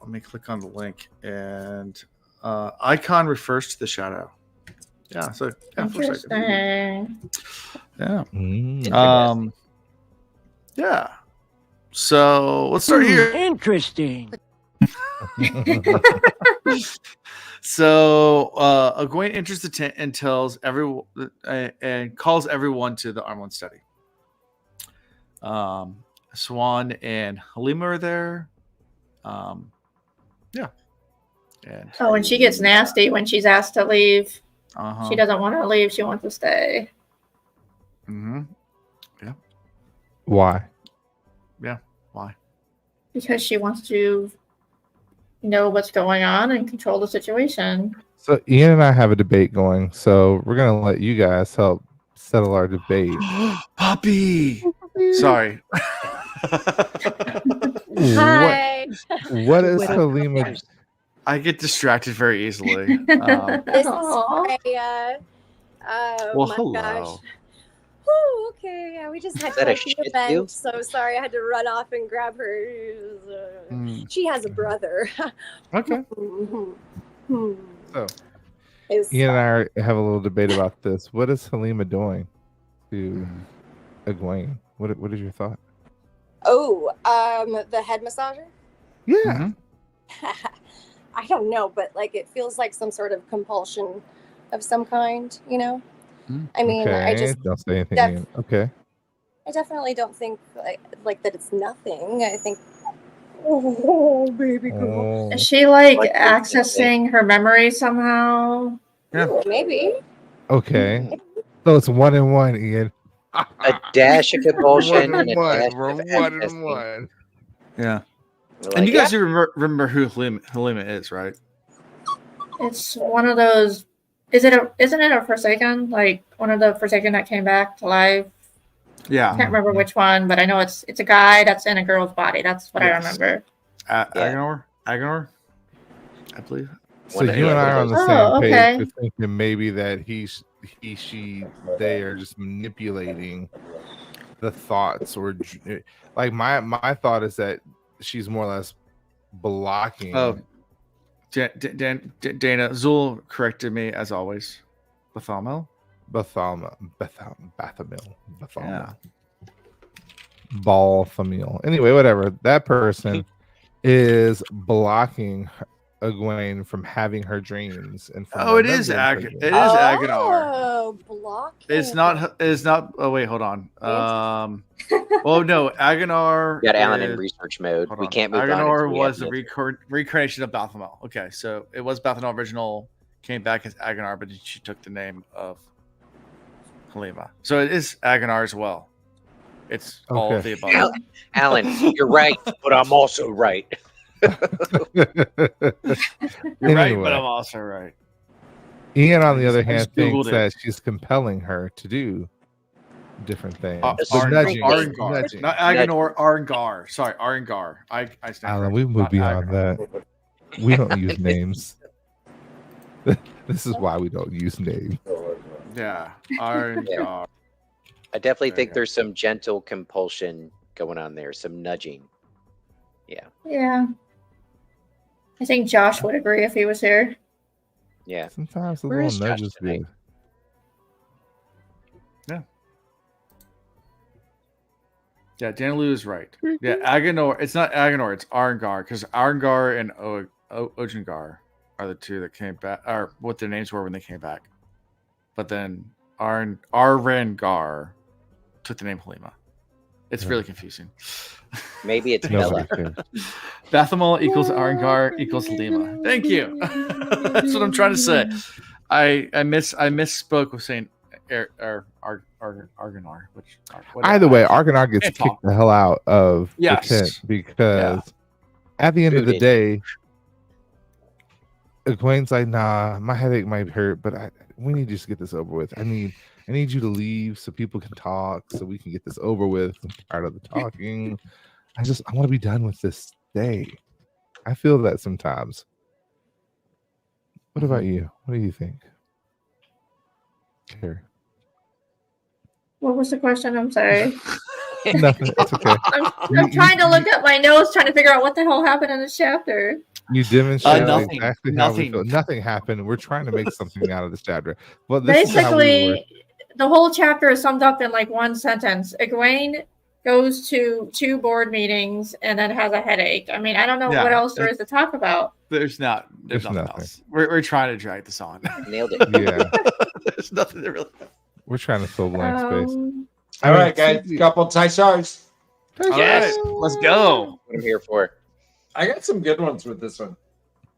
Let me click on the link, and icon refers to the shadow. Yeah. So
Interesting.
Yeah.
Interesting.
Yeah. So let's start here.
Interesting.
So Egwene enters the tent and tells everyone and calls everyone to the Armland study. Swan and Halima are there. Yeah.
And she gets nasty when she's asked to leave.
Uh-huh.
She doesn't want to leave. She wants to stay.
Mm-hmm. Yeah.
Why?
Yeah. Why?
Because she wants to know what's going on and control the situation.
So Ian and I have a debate going. So we're gonna let you guys help settle our debate.
Puppy. Sorry.
Hi.
What is Halima?
I get distracted very easily.
This is
Aw.
Well,
my
hello.
gosh. Whew, okay, yeah, we just had
Is that a
quite the
Shih Tzu?
event, so sorry I had to run off and grab her. She has a brother.
Okay.
So
It's-
Ian and I have a little debate about this. What is Halima doing to Egwene? What is your thought?
Oh, the head massager?
Yeah.
Mhm.
I don't know, but like it feels like some sort of compulsion of some kind, you know? I mean,
Okay.
I just
don't say anything.
def-
Ian. Okay.
I definitely don't think like that it's nothing. I think oh baby girl.
Oh,
Is she like
Like
accessing her memory somehow?
Yeah.
Ooh, maybe.
okay. So it's 1 and 1, Ian.
A dash of compulsion and a dash
We're
of
1 and
accessing.
1.
Yeah.
We're
And
like,
you guys do remember who Halima is, right?
It's one of those. Isn't it a Forsaken? Like one of the Forsaken that came back to life? I
Yeah.
can't remember which one, but I know it's a guy that's in a girl's body. That's what I
Yes.
remember.
Agenor, I believe.
So
One of
you
the
and I are on
others.
the
Oh,
same page.
okay.
We're thinking maybe that they are just manipulating the thoughts, or like my thought is that she's more or less blocking.
Oh, Dana Zul corrected me as always. Bethalmel.
Bethalmel.
Yeah.
Balthamel. Anyway, whatever. That person is blocking Egwene from having her dreams and from
Oh, it is
remembering her
It is
dreams.
Agenor.
Oh, blocking.
It's not. It's not. Oh wait, hold on. Oh no, Agenor.
We got Alan in
is-
research mode.
hold
We
on.
can't move on.
Agenor
until we have
was the
an-
reincarnation of Balthamel. Okay, so it was Balthamel original, came back as Agenor, but she took the name of Halima. So it is Agenor as well. It's all of the above.
Alan, you're right, but I'm also right.
You're right,
Anyway.
but I'm also right.
Ian, on the
I
other
just
hand,
Googled
thinks
it.
that she's compelling her to do different things.
Nudging.
Nudging.
Not Agenor, Arengar. Sorry, Arengar. I stand
Alan,
corrected,
we moved
not
beyond
Agenor.
that. We don't use names. This is why we don't use names.
Yeah, Arengar.
I definitely
There
think
you go.
there's some gentle compulsion going on there, some nudging.
Yeah. I think Josh would agree if he was here.
Yeah.
Sometimes the
Where
little
is Josh
nudges
tonight?
good.
Yeah, Danilu is right. Yeah, Agenor. It's not Agenor. It's Arengar, because Arengar and Ojengar are the two that came back, or what their names were when they came back. But then Arengar took the name Halima. It's really confusing.
Maybe it's Bella.
Nobody cares.
Bathamol equals Arengar equals Halima. Thank you. That's what I'm trying to say. I misspoke with saying Argonar, which
Either way, Argonar gets
Can't talk.
kicked the hell out of
Yes.
the tent because at the end of the
Booted.
day, Egwene's like, nah, my headache might hurt, but we need to just get this over with. I need you to leave so people can talk, so we can get this over with. I'm tired of the talking. I want to be done with this day. I feel that sometimes. What about you? What do you think? Carrie?
What was the question? I'm sorry.
Nothing. It's okay.
I'm trying to look at my notes, trying to figure out what the hell happened in this chapter.
You demonstrated
Nothing.
exactly how we
Nothing.
feel. Nothing happened. We're trying to make something out of this chapter. Well, this is how we work.
Basically, the whole chapter is summed up in like one sentence. Egwene goes to 2 board meetings and then has a headache. I mean, I don't know
Yeah,
what else there is to talk about.
There's nothing else. We're trying to drag this on.
Nailed it.
Yeah,
There's nothing to really.
we're trying to fill blank space.
All right, guys, couple tie stars.
Yes, let's go.
What I'm here for.
I got some good ones with this one.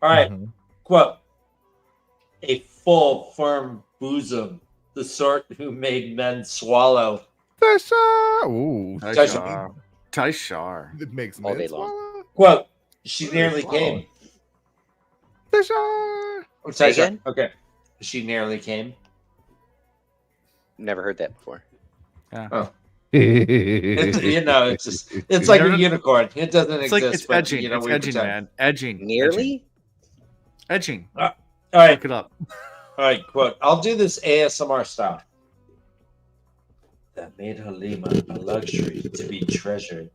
All right,
Mhm.
quote: "A full, firm bosom, the sort who made men swallow."
Tasha! Ooh,
Taishar.
it makes
All
me
day
swallow.
Quote: "She nearly came."
Tasha!
Oh,
Say
Taisha,
again?
okay. She nearly came.
Never heard that before.
It's, you know, it's just it's like a unicorn. It doesn't
It's
exist.
like it's
but,
edging.
You know,
It's
we
edging,
pretend.
man. Edging.
Nearly?
Edging.
All right,
Look it up.
all right. Quote: "I'll do this ASMR style." That made Halima a luxury to be treasured,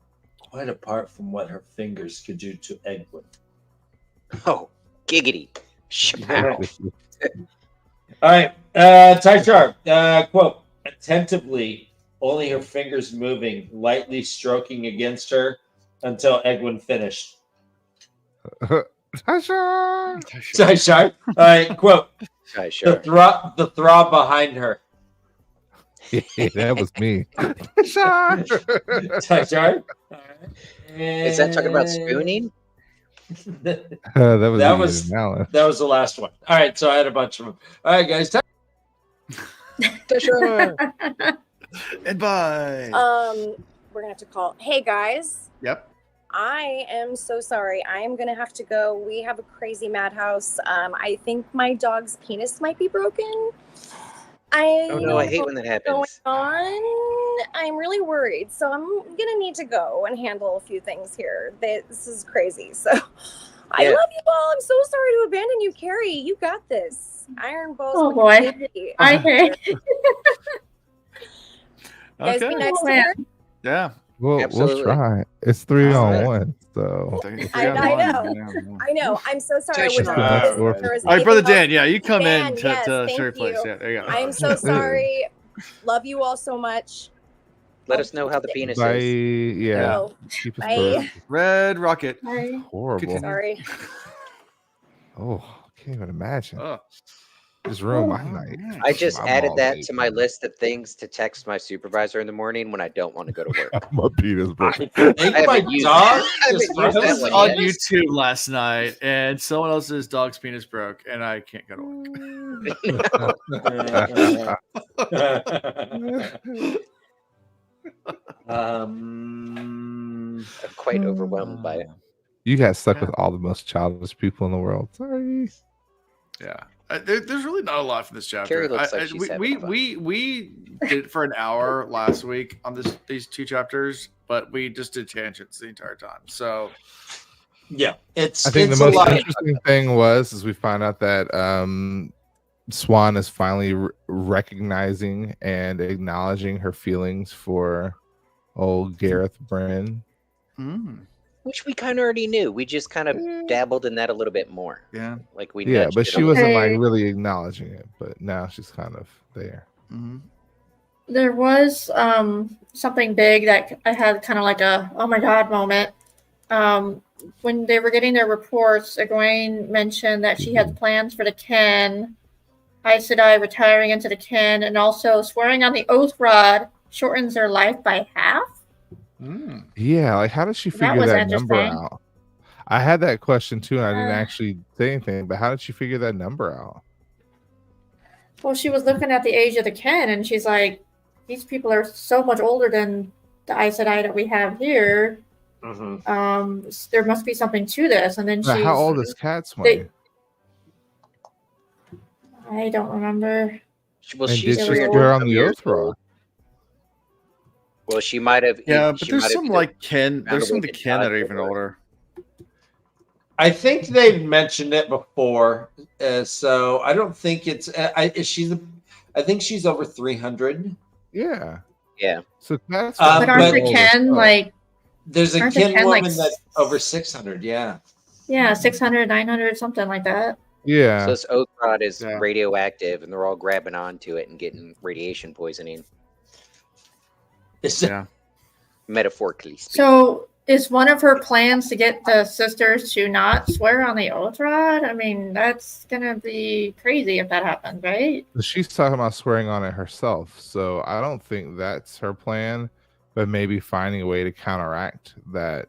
quite apart from what her fingers could do to Egwin.
Oh, giggity. Shapow.
All right, Ty Sharp. Quote: "Attentively, only her fingers moving, lightly stroking against her until Egwin finished."
Tasha!
Ty Sharp. All right, quote:
Hi, sure.
the throb behind her."
That was me. Tasha!
Ty Sharp.
Is that talking about spooning?
that
That
was
was the last one. All right, so I had a bunch of them. All right, guys.
And bye.
We're gonna have to call. Hey guys,
Yep.
I am so sorry. I am gonna have to go. We have a crazy madhouse. I think my dog's penis might be broken.
Oh no, I hate when that
going
happens.
on. I'm really worried, so I'm gonna need to go and handle a few things here. This is crazy. So I
Yeah.
love you all. I'm so sorry to abandon you, Carrie. You got this. Iron balls.
Oh,
with
boy.
Carrie.
I hate.
You guys be
Okay.
nice to
man.
her.
Yeah.
We'll
Absolutely.
try. It's 3
All
on
right.
1. So
I know. I'm so sorry. I
Push
would
the
not
back
do this
door.
if there was
All right, brother
anything
Dan.
else.
Yeah, you come
Dan,
in
yes,
to
thank
replace.
you.
Yeah, there you go.
I am so sorry. Love you all so much.
Let us know how the penis
bye.
is.
Yeah.
Oh,
Keep us
bye.
posted.
Red Rocket.
Horrible.
Continue.
Sorry.
Oh, can't even imagine.
Oh.
Just ruined my
Oh,
night.
man.
I just
My
added
balls
that
ache.
to my list of things to text my supervisor in the morning when I don't want to go to work.
My penis broken.
I think
I
my
haven't used
dog
I haven't
just
used
I
that
was
one
on
yet.
YouTube last night, and someone else's dog's penis broke, and I can't go to work.
I'm quite overwhelmed by it.
You got stuck
Yeah.
with all the most childish people in the world. Sorry.
Yeah. There's really not a lot from this chapter.
Carrie looks like she's having fun.
we did it for an hour last week on these 2 chapters, but we just did tangents the entire time. So
Yeah, it's.
I think
it's
the
a
most
lot.
interesting thing was we found out that Swan is finally recognizing and acknowledging her feelings for old Gareth Brennan.
Which we kind of already knew. We just kind of dabbled in that a little bit more.
yeah.
Like we
Yeah,
nudged
but
it a
she
little
wasn't
bit.
like really acknowledging it. But now she's kind of there.
There was something big that I had kind of like a oh my god moment. When they were getting their reports, Egwene mentioned that she had plans for the Ken, Aes Sedai retiring into the Ken, and also swearing on the Oath Rod shortens their life by half.
Yeah, like how did she figure
was
that number
interesting.
out? I had that question too, and I didn't actually say anything. But how did she figure that number out?
Well, she was looking at the age of the Ken, and she's like, "These people are so much older than the Aes Sedai that we have here. There must be something to this." And then
Now,
she's
how old is Cat Swain?
I don't remember.
Well,
And
she's
did she
300
swear on
some
the
years
Oath Rod?
old. Well, she might have.
Yeah, but
she
there's
might have
some
either
like Ken. There's some of the
roundabout
Ken that are
died
even
or-
older.
I think they've mentioned it before, so I don't think it's. I think she's over 300.
Yeah.
Yeah.
So that's
But aren't
but-
the Ken like?
There's a
Aren't the
Ken
Ken,
woman
like,
that's over 600. Yeah.
Yeah, 600, 900, something like that.
Yeah.
So this oath rod is
Yeah.
radioactive, and they're all grabbing onto it and getting radiation poisoning,
Yeah.
metaphorically speaking.
So is one of her plans to get the sisters to not swear on the oath rod? I mean, that's gonna be crazy if that happens, right?
She's talking about swearing on it herself, so I don't think that's her plan, but maybe finding a way to counteract that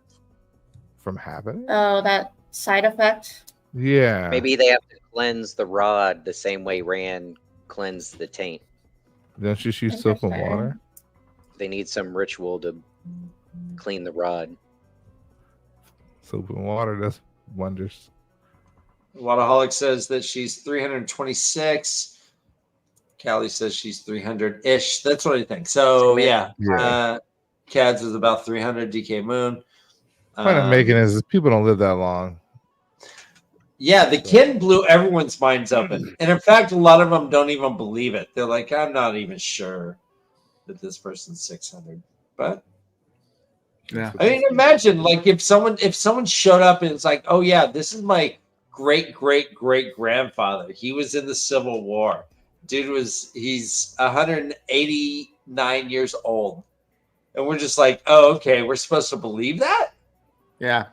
from happening.
Oh, that side effect.
Yeah.
Maybe they have to cleanse the rod the same way Rand cleansed the taint.
Don't you use soap and
Interesting.
water?
They need some ritual to clean the rod.
Soap and water does wonders.
Wadaholic says that she's 326. Callie says she's 300-ish. That's what I think. So yeah. Cads is about 300. DK Moon.
Point I'm making is people don't live that long.
Yeah, the kid blew everyone's minds open. And in fact, a lot of them don't even believe it. They're like, I'm not even sure that this person's 600. But
Yeah.
I mean, imagine like if someone showed up and it's like, oh yeah, this is my great grandfather. He was in the Civil War. He's 189 years old. And we're just like, oh, okay, we're supposed to believe that?
Yeah.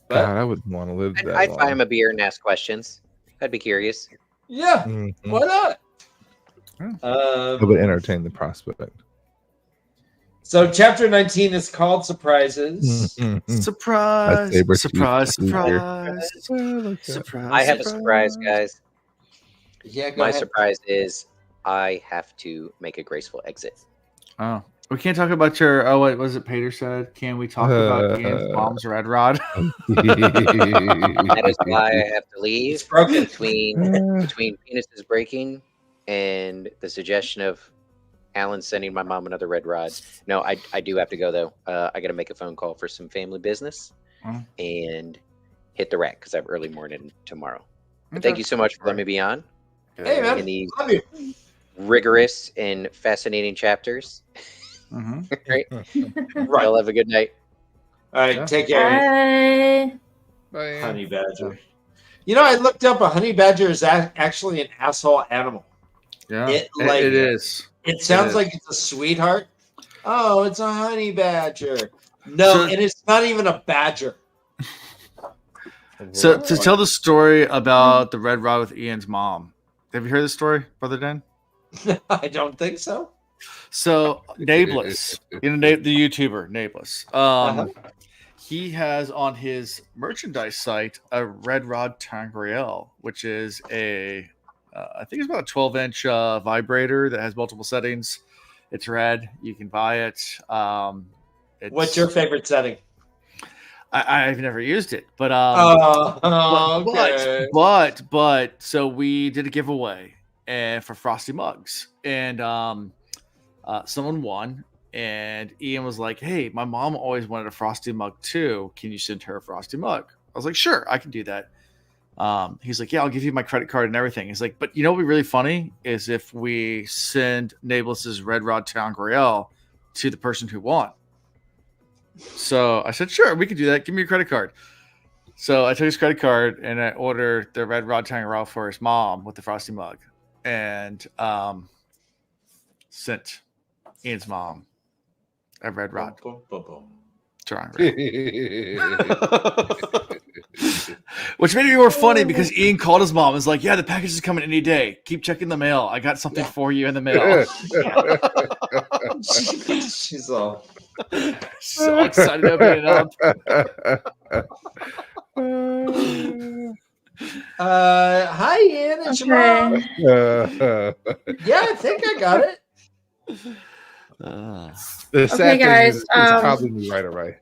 But,
God, I wouldn't want to live that
I'd
long.
buy him a beer and ask questions. I'd be curious.
yeah,
Mhm.
why not?
It would entertain the prospect.
So chapter 19 is called Surprises.
Surprise!
Lightsaber
Surprise!
teeth.
Surprise!
Surprise.
Surprise!
I have a surprise, guys.
Yeah, go
My
ahead.
surprise is I have to make a graceful exit.
Oh, we can't talk about your. Oh, what was it? Peter said. Can we talk about Ian's mom's red rod?
That is why I have to leave.
It's broken.
Between penises breaking and the suggestion of Alan sending my mom another red rod. No, I do have to go though. I got to make a phone call for some family business and hit the rack because I have early morning tomorrow. But thank you so much for letting me be on
Hey, man.
in these
Love you.
rigorous and fascinating chapters. Right?
Right.
Y'all have a good night.
All right, take care.
Bye.
Honey badger. You know, I looked up a honey badger is actually an asshole animal.
Yeah,
It
is.
It sounds
is.
like it's a sweetheart. Oh, it's a honey badger. No,
So-
and it's not even a badger.
So to tell the story about the red rod with Ian's mom, have you heard the story, Brother Dan?
I don't think so.
So Nameless, the YouTuber Nameless, he has on his merchandise site a red rod Tangriel, which is I think it's about a 12-inch vibrator that has multiple settings. It's red. You can buy it.
What's your favorite setting?
I've never used it, but
okay.
but so we did a giveaway and for Frosty mugs, and someone won, and Ian was like, "Hey, my mom always wanted a Frosty mug too. Can you send her a Frosty mug?" I was like, "Sure, I can do that." He's like, "Yeah, I'll give you my credit card and everything." He's like, "But you know what would be really funny is if we send Nabless's Red Rod Tangriel to the person who won." So I said, "Sure, we can do that. Give me your credit card." So I took his credit card and I ordered the Red Rod Tangriel for his mom with the Frosty mug, and sent Ian's mom a Red Rod Tangriel. Which made it more funny because Ian called his mom and was like, "Yeah, the package is coming any day. Keep checking the mail. I got something for you in the mail."
She's all
so excited to open it up.
Hi Ian, it's your mom. Yeah, I think I got it.
The sad
guys,
thing is probably me right away.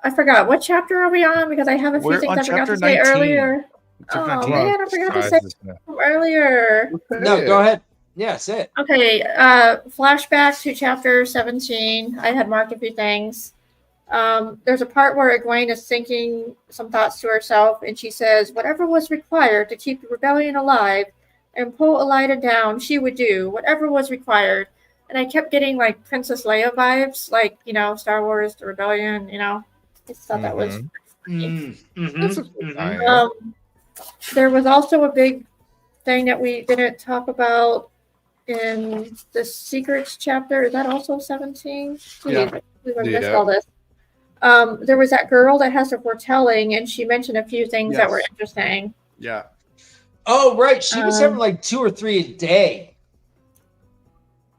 I forgot. What chapter are we on? Because I have a few
We're
things
on
I forgot to
chapter
say
19.
earlier.
Chapter
Oh
19.
man, I forgot to say them earlier.
No, go ahead. Yeah, say it.
Okay, flashback to chapter 17. I had marked a few things. There's a part where Egwene is thinking some thoughts to herself, and she says, "Whatever was required to keep the rebellion alive and pull Elida down, she would do. Whatever was required." And I kept getting like Princess Leia vibes, like, you know, Star Wars, the rebellion, you know. just thought that was.
That's a good tie-in.
There was also a big thing that we didn't talk about in the secrets chapter. Is that also 17?
Yeah.
We missed all this. There was that girl that has a foretelling, and she mentioned a few things that were interesting.
Yeah.
Oh, right. She was having like 2 or 3 a day.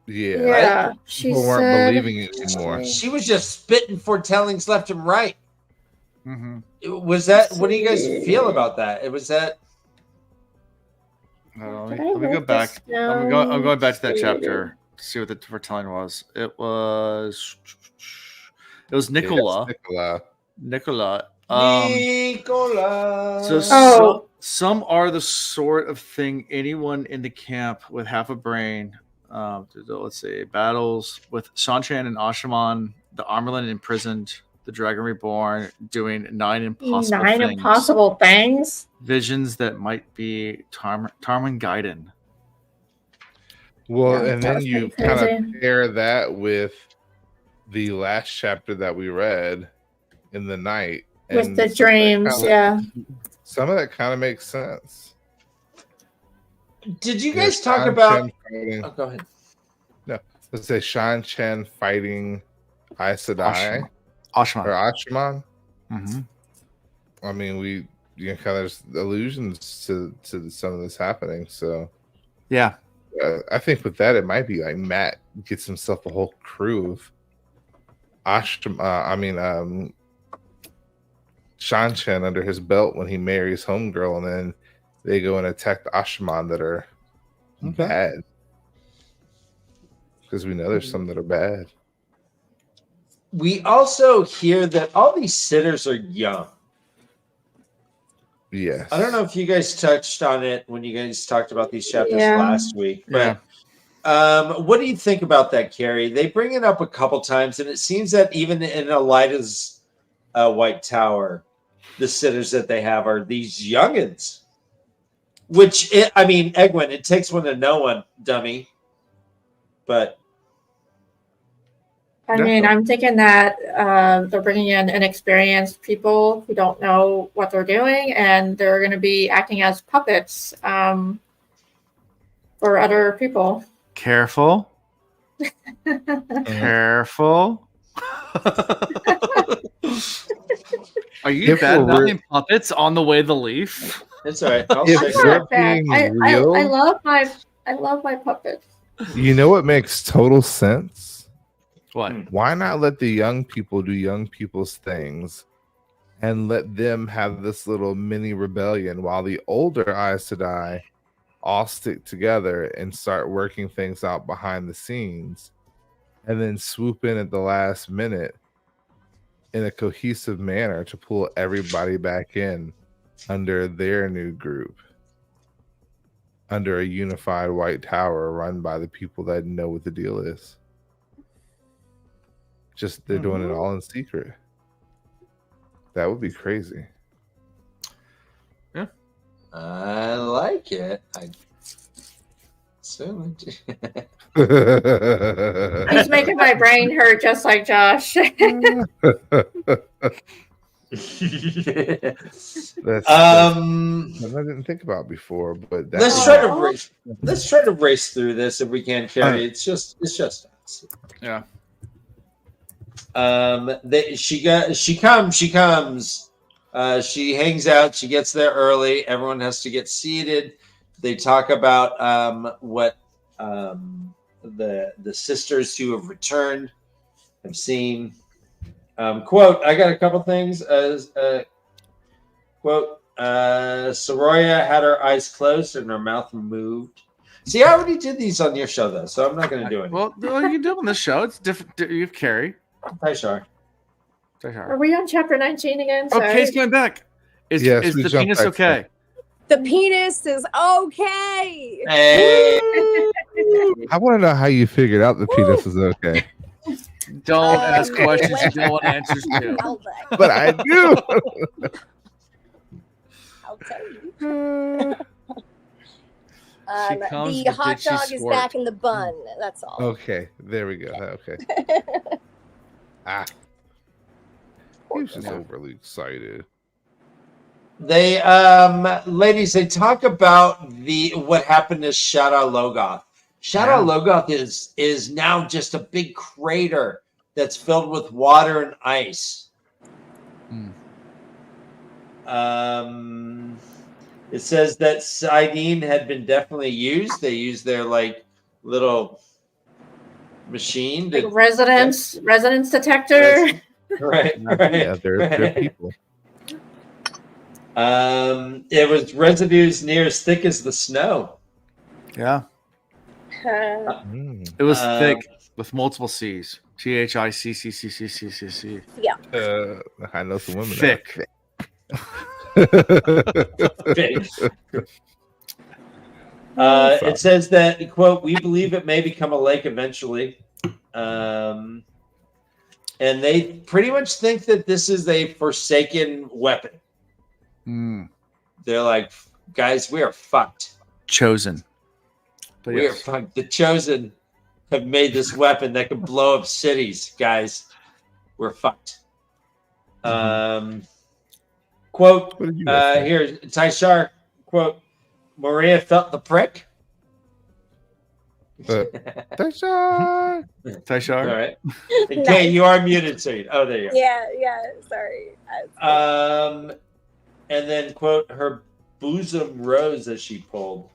Yeah.
Yeah.
Right?
She
People weren't believing it anymore.
She was just spitting foretellings left and right.
Mm-hmm.
Was that? What do you guys feel about that? It was that.
Let me go back. I'm going back to that chapter to see what the foretelling was. It was Nicola.
Nicola.
So some are the sort of thing anyone in the camp with half a brain. Let's see, battles with Shanchan and Ashaman, the Armerlin imprisoned, the Dragon Reborn, doing 9 impossible
things.
Visions that might be Tarman Gaiden.
Well, and then you kind of pair that with the last chapter that we read in the night.
With the dreams,
Some of that kind of makes sense.
Did you guys talk about...
Oh,
go ahead.
No, let's say Shanchan fighting Aes Sedai.
Ashaman.
Mm-hmm. I mean, kind of allusions to some of this happening. So,
yeah,
I think with that, it might be like Matt gets himself a whole crew of Shanchan under his belt when he marries Homegirl, and then they go and attack the Ashaman that are bad. Because we know there's some that are bad.
We also hear that all these sitters are young.
Yes.
I don't know if you guys touched on it when you guys talked about these chapters last week, but what do you think about that, Carrie? They bring it up a couple times, and it seems that even in Elida's White Tower, the sitters that they have are these youngins. Which, Egwin, it takes one to know one, dummy. But...
I'm thinking that they're bringing in inexperienced people who don't know what they're doing, and they're going to be acting as puppets for other people.
Careful. Careful. Are you bad about being puppets on the way the leaf?
That's all right.
I love my puppets.
You know what makes total sense?
What?
Why not let the young people do young people's things and let them have this little mini rebellion while the older Aes Sedai all stick together and start working things out behind the scenes and then swoop in at the last minute in a cohesive manner to pull everybody back in under their new group, under a unified White Tower run by the people that know what the deal is. Just they're doing it all in secret. That would be crazy.
Yeah.
I like it. I certainly do.
He's making my brain hurt just like Josh.
That's I didn't think about before, but
let's try to race through this if we can, Carrie. It's just us.
Yeah.
She comes. She hangs out. She gets there early. Everyone has to get seated. They talk about what the sisters who have returned have seen. Quote, I got a couple things. Quote, Soroya had her eyes closed and her mouth moved. See, I already did these on your show, though, so I'm not going to do it.
Well, you can do it on the show. It's different. You have Carrie.
Hi, Shar.
Are we on chapter 19 again?
Sorry. Okay, it's going back. Is the penis okay?
The penis is okay.
Hey.
I want to know how you figured out the penis is okay.
Don't ask questions you don't want answers to.
But I do.
I'll tell you. The hot dog is back in the bun. That's all.
Okay, there we go. Okay. He was just overly excited.
They, ladies, they talk about what happened to Shadow Logoth. Shadow Logoth is now just a big crater that's filled with water and ice. It says that Sidene had been definitely used. They used their little machine to
resonance detector.
Right.
Yeah, they're people.
It was residues near as thick as the snow.
Yeah. It was thick with multiple C's. THICCCCCCC.
Yeah.
I know some women.
Thick.
It says that, quote, we believe it may become a lake eventually. And they pretty much think that this is a forsaken weapon. They're like, guys, we are fucked.
Chosen. But
we are fucked. The Chosen have made this weapon that can blow up cities, guys. We're fucked. Quote, here, Tyshar, quote, Maria felt the prick.
Tyshar.
All right. Okay, you are muted, so oh, there you go.
Yeah, sorry.
And then, quote, her bosom rose as she pulled.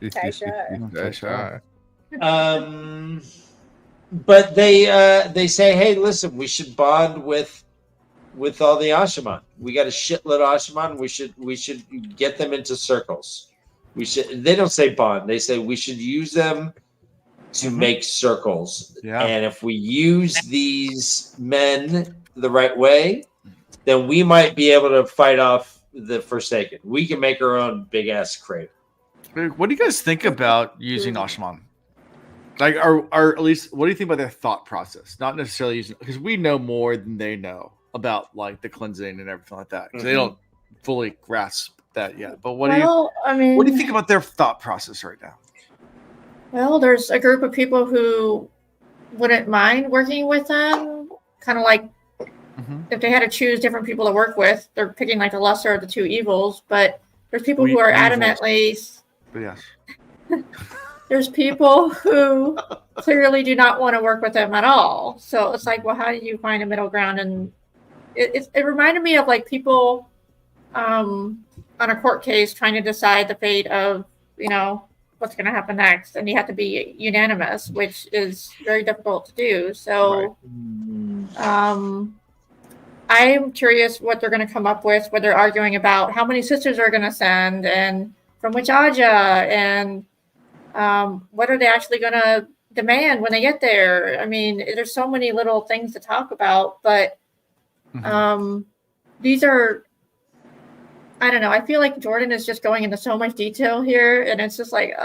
Tyshar.
But they say, hey, listen, we should bond with all the Ashaman. We got a shitload of Ashaman. We should get them into circles. They don't say bond. They say we should use them to make circles.
Yeah.
And if we use these men the right way, then we might be able to fight off the Forsaken. We can make our own big ass crater.
What do you guys think about using Ashaman? Like, or at least, what do you think about their thought process? Not necessarily using, because we know more than they know about like the cleansing and everything like that. Because they don't fully grasp that yet. But what do you think about their thought process right now?
Well, there's a group of people who wouldn't mind working with them, kind of like if they had to choose different people to work with, they're picking like the lesser of the two evils. But there's people who are adamantly.
But yes.
There's people who clearly do not want to work with them at all. So it's like, well, how do you find a middle ground? And it reminded me of like people on a court case trying to decide the fate of, what's going to happen next. And you have to be unanimous, which is very difficult to do. So I'm curious what they're going to come up with, what they're arguing about, how many sisters are going to send, and from which Aja, and what are they actually going to demand when they get there? I mean, there's so many little things to talk about, but these are, I don't know. I feel like Jordan is just going into so much detail here, and it's just like,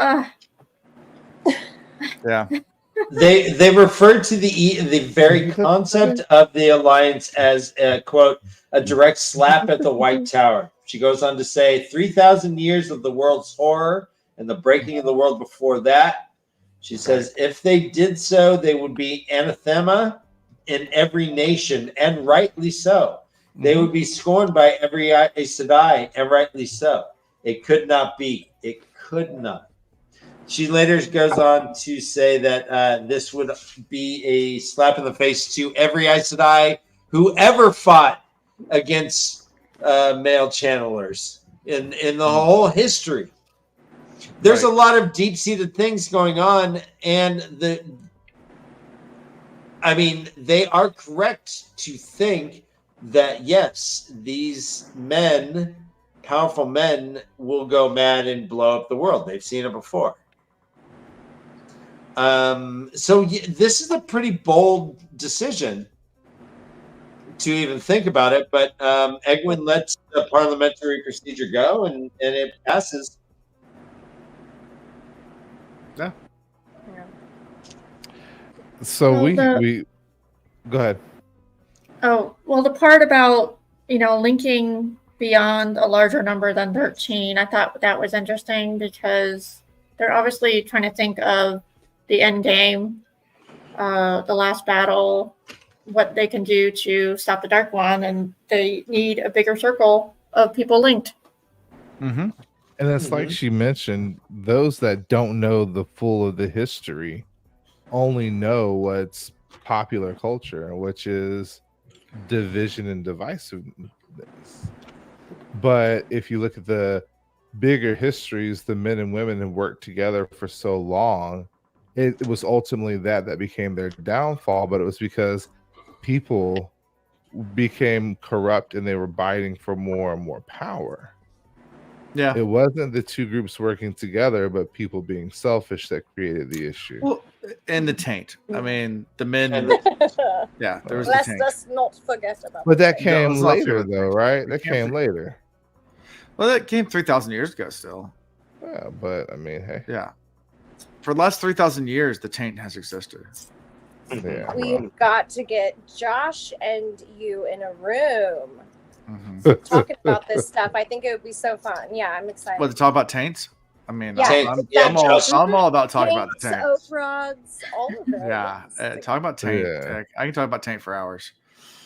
Yeah.
They refer to the very concept of the alliance as quote, a direct slap at the White Tower. She goes on to say 3,000 years of the world's horror and the breaking of the world before that. She says, if they did so, they would be anathema in every nation, and rightly so. They would be scorned by every Aes Sedai, and rightly so. It could not be. It could not. She later goes on to say that this would be a slap in the face to every Aes Sedai who ever fought against male channelers in the whole history. There's a lot of deep-seated things going on, and they are correct to think that, yes, these men, powerful men, will go mad and blow up the world. They've seen it before. So this is a pretty bold decision to even think about it, but Egwene lets the parliamentary procedure go, and it passes.
Yeah. So we go ahead.
Oh, well, the part about, linking beyond a larger number than 13, I thought that was interesting because they're obviously trying to think of the end game, the last battle, what they can do to stop the Dark One, and they need a bigger circle of people linked.
Mm-hmm.
And it's like she mentioned, those that don't know the full of the history only know what's popular culture, which is division and divisiveness. But if you look at the bigger histories, the men and women have worked together for so long, it was ultimately that became their downfall. But it was because people became corrupt and they were biting for more and more power.
Yeah.
It wasn't the two groups working together, but people being selfish that created the issue.
Well, and the taint. I mean, the men. Yeah, there was the
Let's
taint.
just not forget about
But that
the
came
let's not
later,
forget
though,
that.
right?
We
That
can't
came
forget.
later.
Well, that came 3,000 years ago still.
Yeah, but I mean, hey.
Yeah. For the last 3,000 years, the taint has existed.
Yeah,
We've got to get Josh and you in a room
Mm-hmm.
talking about this stuff. I think it would be so fun. Yeah, I'm excited.
What, to talk about taints? I mean,
Yeah,
Taint.
I'm all about talking about the
Taints,
taint.
oak rods, all of it.
Yeah,
Yes.
talk about taint.
Yeah.
I can talk about taint for hours.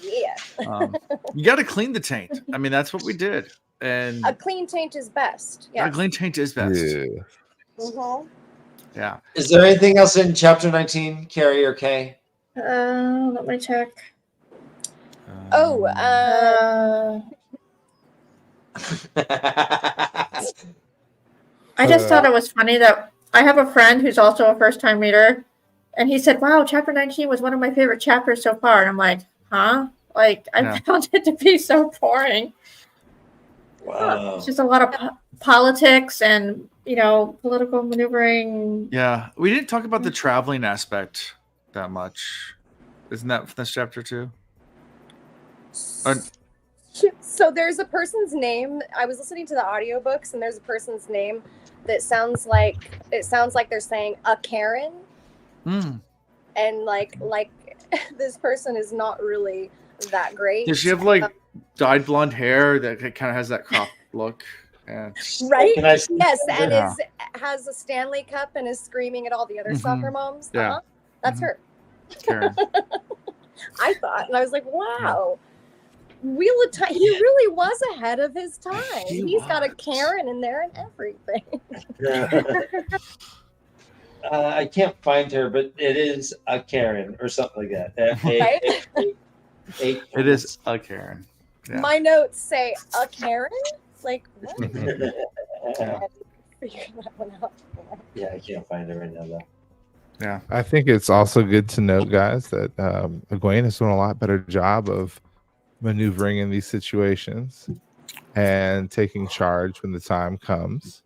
Yeah.
You got to clean the taint. I mean, that's what we did. And
A clean taint is best.
a
Yeah.
clean taint is best.
yeah.
Mhm.
Yeah.
Is there anything else in chapter 19, Carrie or Kay?
Let me check.
Oh,
I just thought it was funny that I have a friend who's also a first-time reader, and he said, "Wow, chapter 19 was one of my favorite chapters so far." And I'm like, "Huh?" Like, I
Yeah.
found it to be so boring.
Wow.
It's just a lot of politics and, political maneuvering.
Yeah. We didn't talk about the traveling aspect that much. Isn't that from this chapter too?
so there's a person's name. I was listening to the audiobooks, and there's a person's name that sounds like they're saying a Karen, and like this person is not really that great.
Does she have like dyed blonde hair that kind of has that crop look? And
Right?
Can I see-
Yes, and
Yeah.
has a Stanley Cup and is screaming at all the other
Mhm.
soccer moms.
Yeah.
Uh-huh. That's her.
Karen.
I thought, and I was like, wow. Wheel of Time. He really was ahead of his time. He's got a
was.
Karen in there and everything.
I can't find her, but it is a Karen or something like that.
Right?
It is a Karen. Yeah.
My notes say a Karen. Like, what?
Yeah,
Figure that one out.
I can't find her right now though.
Yeah.
I think it's also good to note, guys, that Egwene is doing a lot better job of maneuvering in these situations and taking charge when the time comes.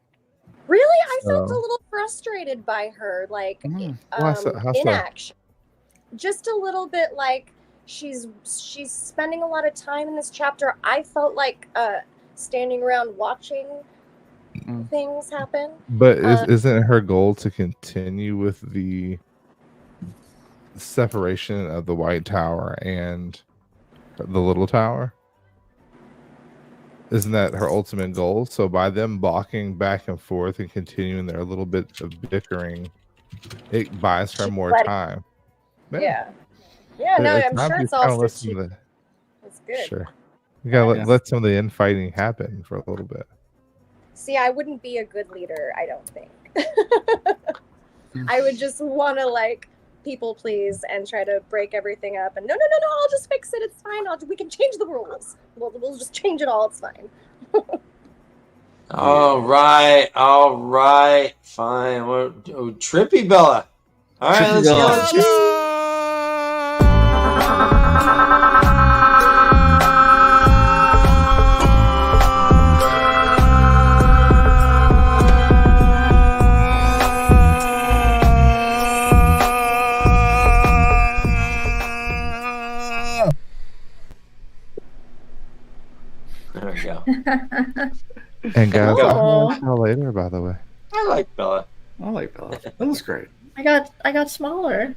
Really, I felt a
So-
little frustrated by her, like
How so?
inaction. Just a little bit like she's spending a lot of time in this chapter. I felt like standing around watching things happen.
But isn't it her goal to continue with the separation of the White Tower and the Little Tower? Isn't that her ultimate goal? So by them balking back and forth and continuing their little bit of bickering, it buys her more time.
Yeah. Yeah, no,
At
I'm
times
sure
you
it's
kinda
all
let some
strategic.
of
It's good.
Sure. You gotta
Yeah.
let some of the infighting happen for a little bit.
See, I wouldn't be a good leader, I don't think. I would just want to like people please and try to break everything up. And no, I'll just fix it. It's fine. We can change the rules. We'll just change it all. It's fine.
All right, fine. Trippy Bella. All right,
Trippy
let's
Bella.
go. There we go.
And guys,
Cool.
I'll tell later, by the way.
I like Bella.
I like Bella. That was great.
I got smaller.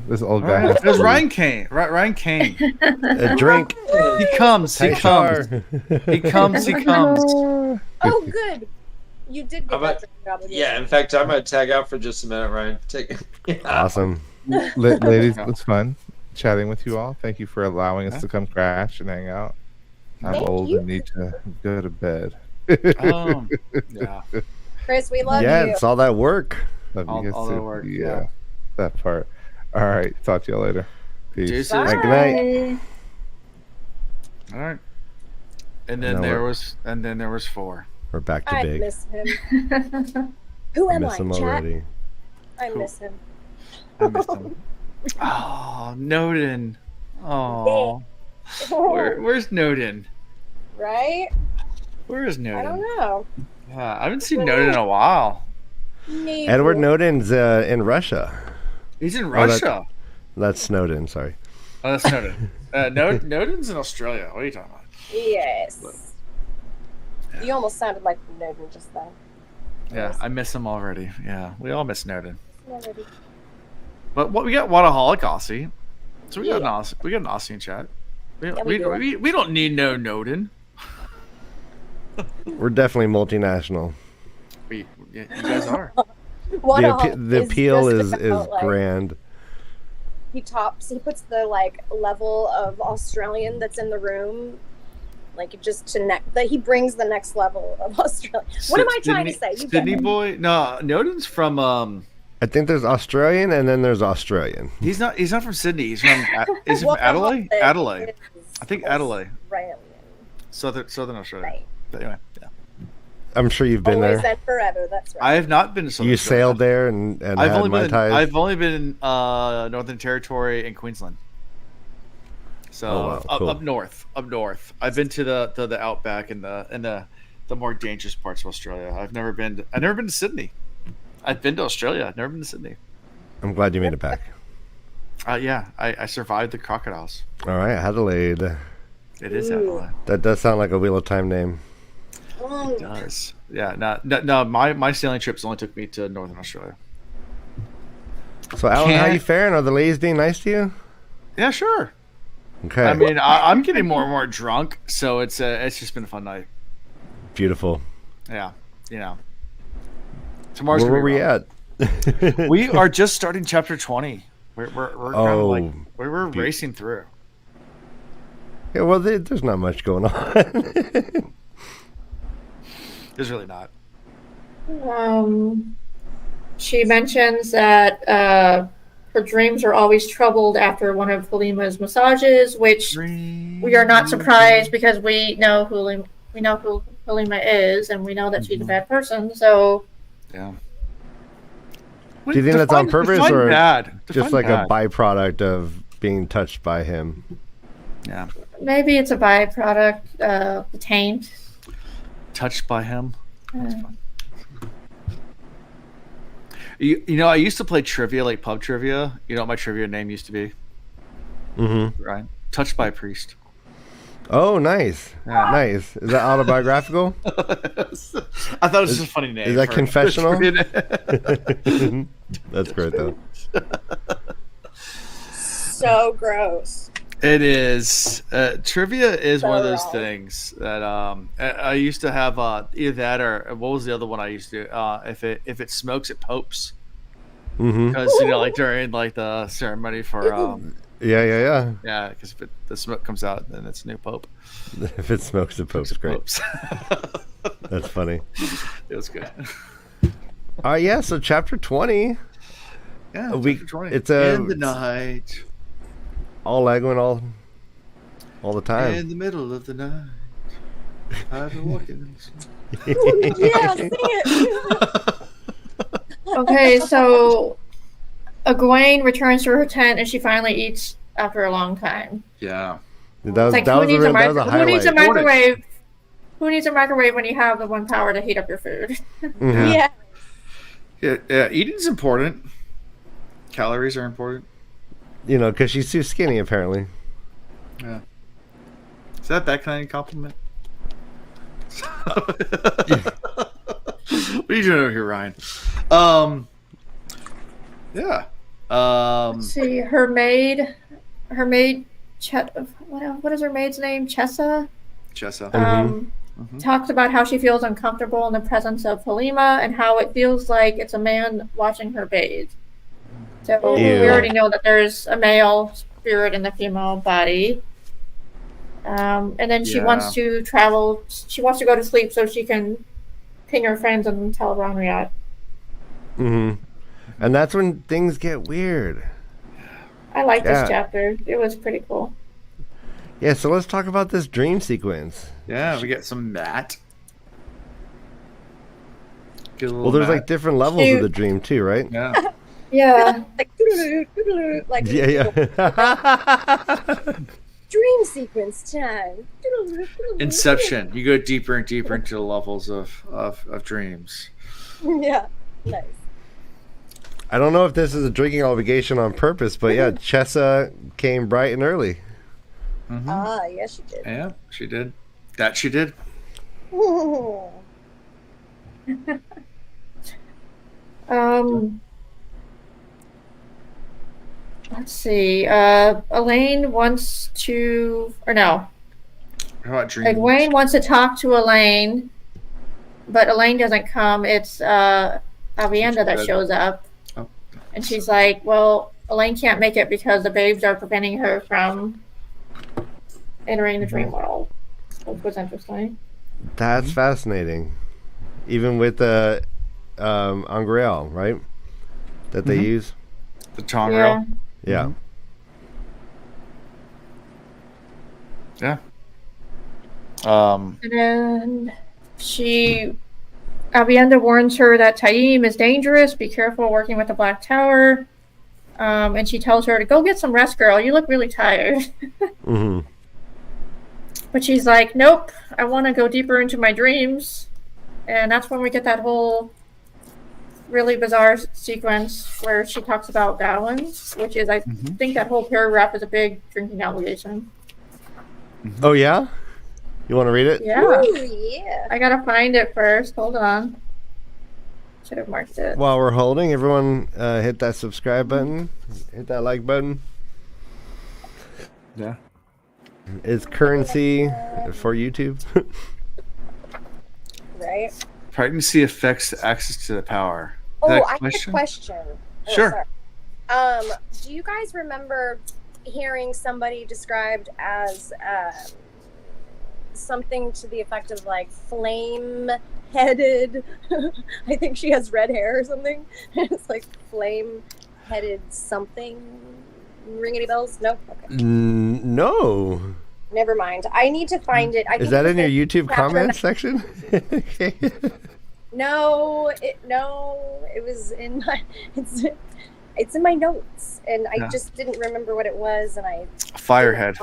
This old
All
guy.
right. There's Ryan Kane. Ryan Kane.
A drink.
He comes. He
Tight
comes.
jar.
He comes. He comes.
Oh, good. You did
How
get
about-
that obligation.
Yeah, in fact, I'm going to tag out for just a minute, Ryan. Take
Awesome.
Ladies, it was fun. chatting with you all. Thank you for allowing us to come crash and hang out. I'm
Thank
old
you.
and need to go to bed.
Yeah.
Chris, we love
Yeah,
you.
it's all that work.
Love you
All
guys
that
too.
work,
Yeah,
yeah.
that part. All right. Talk to you later. Peace.
Deuces.
Bye.
Good night.
All right. And then
No,
there was 4.
We're back to
I
big.
miss him. Who
I
am
miss
I,
him
chat?
already.
I miss him.
I missed him. Oh, Noden. Oh. Where's Noden?
Right?
Where is Noden?
I don't know.
Yeah, I haven't seen Noden in a while.
Neither.
Edward Snowden's in Russia.
He's in
that-
Russia.
That's Snowden, sorry.
Oh, that's Snowden. Snowden's in Australia. What are you talking about?
Yes. You almost sounded like Noden just then.
Yeah, I miss him already. Yeah, we all miss Snowden.
Already.
But what we got? Wadaholic Aussie. So we got
Yeah.
an Aussie in chat. We
we do.
we don't need no Noden.
We're definitely multinational.
You guys are.
The appeal is
just about, like,
grand.
He puts the like level of Australian that's in the room, like just to that he brings the next level of Australian. What am I trying to say? You get
Sydney
it.
boy? No, Noden's from
I think there's Australian and then there's Australian.
He's not from Sydney. He's from
Well,
Adelaide.
the
Adelaide.
is
I think Adelaide.
Australian.
Southern Australia.
Right.
But anyway, yeah.
I'm sure you've been
Always
there.
and forever. That's right.
I have not been to Southern
You
Australia.
sailed there and
I've
had
only
Mai
been
Tais.
I've only been in Northern Territory and Queensland. So
Oh, wow, cool.
up north. I've been to the outback and the more dangerous parts of Australia. I've never been to Sydney. I've been to Australia. I've never been to Sydney.
I'm glad you made it back.
Yeah, I survived the crocodiles.
All right, Adelaide.
It is
Ooh.
Adelaide.
That does sound like a Wheel of Time name.
It does. Yeah, no. My sailing trips only took me to Northern Australia.
So, Alan, how you faring? Are the ladies being nice to you?
Yeah, sure.
Okay.
I mean, I'm getting more and more drunk, so it's just been a fun night.
Beautiful.
Yeah, Tomorrow's
Where
gonna
were
be
we
rough.
at?
We are just starting chapter 20. We're kind of like we're
be-
racing through.
Yeah, well, there's not much going on.
There's really not.
She mentions that her dreams are always troubled after one of Halima's massages, which we are not surprised because we know who Halima is, and we know that she's a bad person. So,
Yeah.
Do you think that's on purpose or
bad?
just like a byproduct of being touched by him?
Yeah.
maybe it's a byproduct, the taint.
Touched by him. That's fun. You know, I used to play trivia, like pub trivia. You know what my trivia name used to be?
Mm-hmm.
Right. Touched by a priest.
Oh, nice.
Yeah.
Nice. Is that autobiographical?
I thought it was just a funny name.
Is that
for-
confessional? That's great, though.
So gross.
It is. Trivia is one of those
Thorough.
things that I used to have either that or what was the other one I used to do? If it smokes, it popes.
Mm-hmm.
Because like during like the ceremony for
Yeah.
yeah, because if the smoke comes out, then it's a new pope.
If it smokes, it popes. Great.
Popes.
That's funny.
It was good.
Yeah. So chapter 20,
Yeah,
A week-
chapter 20.
it's
in the night,
all Lego all the time.
in the middle of the night. I've been walking.
Yeah, sing it.
Okay, so Egwene returns to her tent and she finally eats after a long time.
Yeah.
That was,
It's like,
that
who
was, a,
needs a,
real- that was a
who needs a
highlight.
microwave? Who needs a microwave when you have the one power to heat up your food?
Mhm.
Yeah.
Yeah, eating's important. Calories are important.
You know, because she's too skinny, apparently.
Yeah. Is that kind of compliment? What are you doing over here, Ryan? Yeah.
Let's see, her maid, what is her maid's name? Chessa?
Chessa.
Talked about how she feels uncomfortable in the presence of Halima and how it feels like it's a man watching her bathe. So we
Ew.
already know that there's a male spirit in the female body. And then she wants to travel. She wants to go to sleep so she can ping her friends and tell Ronriat.
Mm-hmm. And that's when things get weird.
I like this chapter. It was pretty cool.
Yeah, so let's talk about this dream sequence.
Yeah, we get some Matt.
Well, there's like different levels of the dream too, right?
Yeah.
Yeah.
Like
Yeah.
dream sequence time.
Inception. You go deeper and deeper into the levels of dreams.
Yeah. Nice.
I don't know if this is a drinking obligation on purpose, but yeah, Chessa came bright and early.
Mm-hmm.
Ah, yes, she did.
Yeah, she did. That she did.
Let's see. Elaine wants to, or no.
How about dreams?
Egwene wants to talk to Elaine, but Elaine doesn't come. It's Avienda that shows up.
Oh.
And she's like, well, Elaine can't make it because the babes are preventing her from entering the dream world. Which was interesting.
That's fascinating. Even with the Angreal, right? That they use?
The Tongrel.
Yeah.
Yeah.
And then Avienda warns her that Taim is dangerous. Be careful working with the Black Tower. And she tells her to go get some rest, girl. You look really tired.
Mm-hmm.
But she's like, nope, I want to go deeper into my dreams. And that's when we get that whole really bizarre sequence where she talks about Gawain, which is, I think that whole paragraph is a big drinking obligation.
Oh, yeah? You want to read it?
Yeah.
Ooh, yeah.
I gotta find it first. Hold on. Should have marked it.
While we're holding, everyone hit that subscribe button. Hit that like button.
Yeah.
It's currency for YouTube.
Right?
Pregnancy affects access to the power.
Oh,
That
I have a question.
Sure.
Do you guys remember hearing somebody described as something to the effect of like flame-headed? I think she has red hair or something. It's like flame-headed something. Ring any bells? No? Okay.
No.
Never mind. I need to find it.
Is that in your YouTube comment section? Okay.
No, it was in my it's in my notes, and I just didn't remember what it was, and I
Firehead.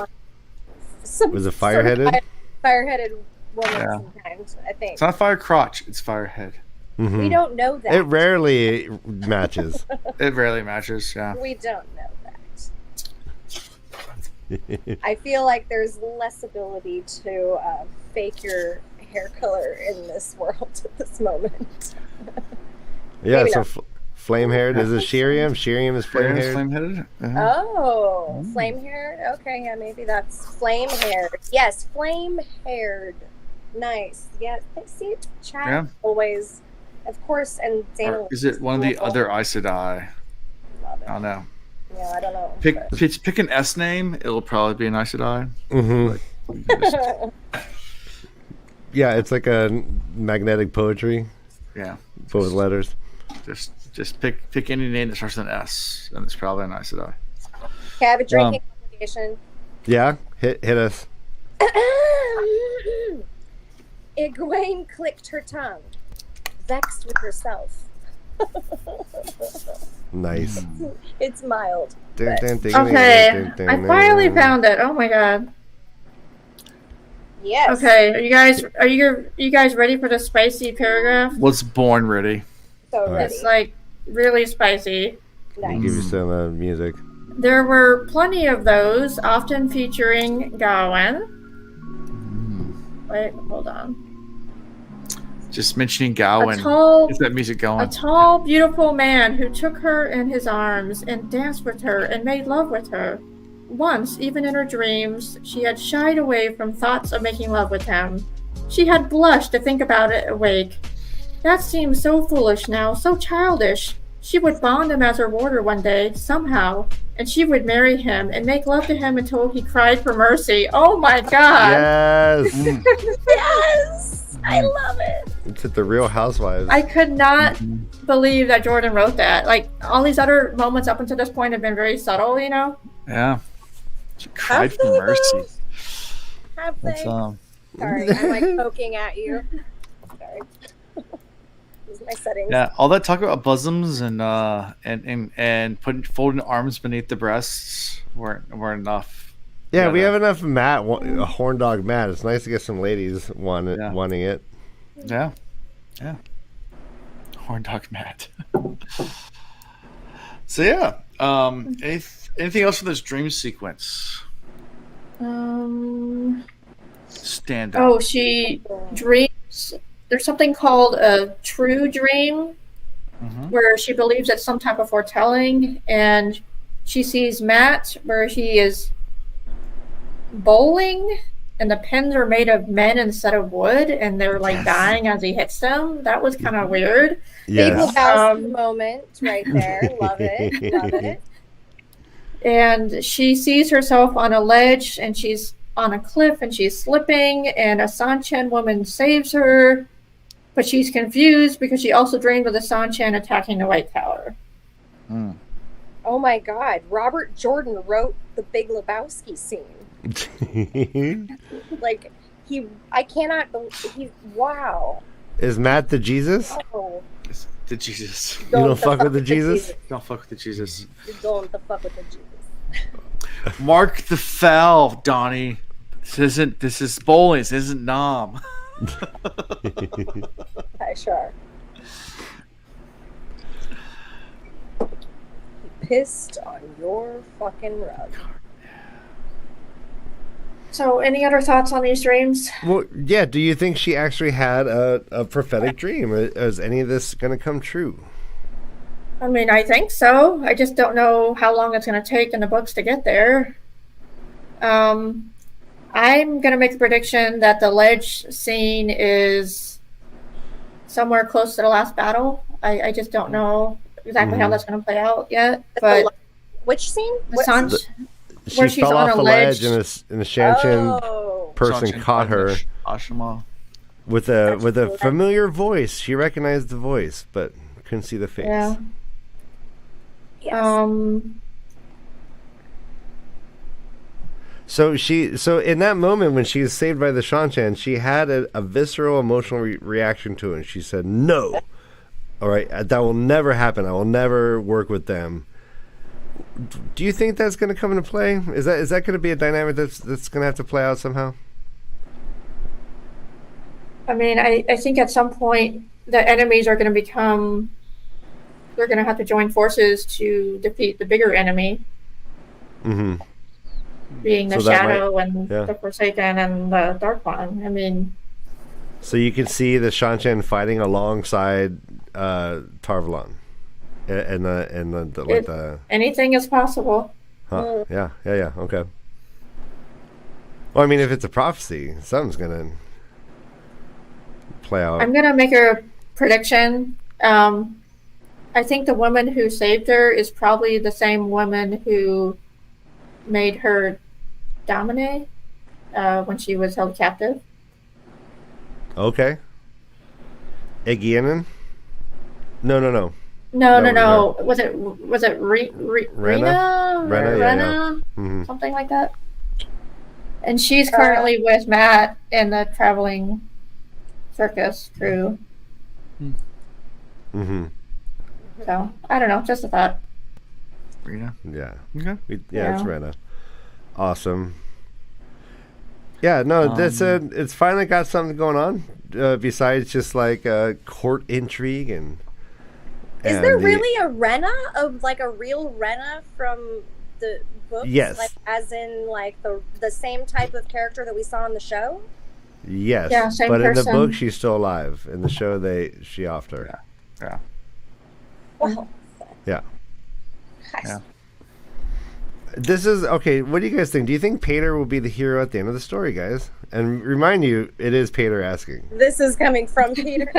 Was it fireheaded?
Fireheaded woman sometimes, I think.
It's not fire crotch, it's firehead.
Mm-hmm.
We don't know that.
It rarely matches.
It rarely matches, yeah.
We don't know that. I feel like there's less ability to fake your hair color in this world at this moment.
Yeah, so flame-haired is a Shiriam. Shiriam is flame-haired.
Flame-headed?
Oh, flame-haired? Okay, yeah, maybe that's flame-haired. Yes, flame-haired. Nice. Yeah, see, chat always, of course, and Dana.
Or is it one of the other Aes Sedai? I don't know.
Yeah, I don't know.
Pick an S name, it'll probably be an Aes Sedai.
Mm-hmm. Yeah, it's like a magnetic poetry.
Yeah.
But with letters.
Just pick any name that starts with an S, and it's probably an Aes Sedai.
Okay, I have a drinking obligation.
Yeah, hit us.
Egwene clicked her tongue, vexed with herself.
Nice.
It's mild.
Okay, I finally found it. Oh my god.
Yes.
Okay, are you guys ready for the spicy paragraph?
Was born ready.
So ready.
It's like really spicy.
Nice.
I'll give you some music.
There were plenty of those, often featuring Gawain. Wait, hold on.
Just mentioning Gawain. Is that music going?
A tall, beautiful man who took her in his arms and danced with her and made love with her. Once, even in her dreams, she had shied away from thoughts of making love with him. She had blushed to think about it awake. That seemed so foolish now, so childish. She would bond him as her warder one day, somehow, and she would marry him and make love to him until he cried for mercy. Oh my God.
Yes.
Yes, I love it.
It's at the Real Housewives.
I could not believe that Jordan wrote that. Like, all these other moments up until this point have been very subtle, you know?
Yeah. She cried for mercy.
Have they?
That's
Sorry, I'm like poking at you. Sorry. These are my settings.
yeah. All that talk about bosoms and putting folding arms beneath the breasts weren't enough.
Yeah, we have enough Matt, a horn dog Matt. It's nice to get some ladies wanting it.
Yeah. Yeah. Horn dog Matt. So yeah. Anything else for this dream sequence? Stand out.
Oh, she dreams. There's something called a true dream, where she believes it's some type of foretelling, and she sees Matt where he is bowling, and the pins are made of men instead of wood, and they're like dying as he hits them. That was kind of weird.
Big Lebowski moment right there. Love it. Love it.
And she sees herself on a ledge, and she's on a cliff, and she's slipping, and a Sanchan woman saves her, but she's confused because she also dreamed of the Sanchan attacking the White Tower.
Oh my God. Robert Jordan wrote the Big Lebowski scene. Like, I cannot believe, wow.
Is Matt the Jesus?
Oh.
The Jesus.
You don't fuck with the Jesus?
Don't fuck with the Jesus.
You don't fuck with the Jesus.
Mark the foul, Donnie. This is bowling. This isn't Nom.
Okay, sure. He pissed on your fucking rug.
So, any other thoughts on these dreams?
Well, yeah. Do you think she actually had a prophetic dream? Is any of this going to come true?
I mean, I think so. I just don't know how long it's going to take in the books to get there. I'm going to make a prediction that the ledge scene is somewhere close to the last battle. I just don't know exactly how that's going to play out yet. But
which scene?
She fell off a ledge and a Shanshan person caught her
Ashima.
with a familiar voice. She recognized the voice, but couldn't see the face.
Yeah.
Yes.
So in that moment when she was saved by the Shanshan, she had a visceral emotional reaction to it. And she said, "No, all right, that will never happen. I will never work with them." Do you think that's going to come into play? Is that going to be a dynamic that's going to have to play out somehow?
I mean, I think at some point the enemies are going to they're going to have to join forces to defeat the bigger enemy.
Mm-hmm.
Being the Shadow and the Forsaken and the Dark One. I mean,
so you can see the Shanshan fighting alongside Tarvalon, and the
anything is possible.
Huh. Yeah. Okay. Well, I mean, if it's a prophecy, something's gonna play out.
I'm gonna make a prediction. I think the woman who saved her is probably the same woman who made her Domine when she was held captive.
Okay. Aegianan? No.
No. Was it Rena?
Rena? Mm-hmm.
Something like that. And she's currently with Matt in the traveling circus crew.
Mm-hmm.
So I don't know, just a thought.
Rena.
Yeah.
Okay.
It's Rena. Awesome. Yeah, no, it's finally got something going on besides just like court intrigue and.
Is there really a Rena of like a real Rena from the books?
Yes.
Like as in like the same type of character that we saw in the show?
Yes.
Yeah, same
but
person.
in the book she's still alive. In the show she offed her.
Yeah.
Wow.
Yeah.
Yeah.
This is okay. What do you guys think? Do you think Pater will be the hero at the end of the story, guys? And remind you, it is Pater asking.
This is coming from Peter.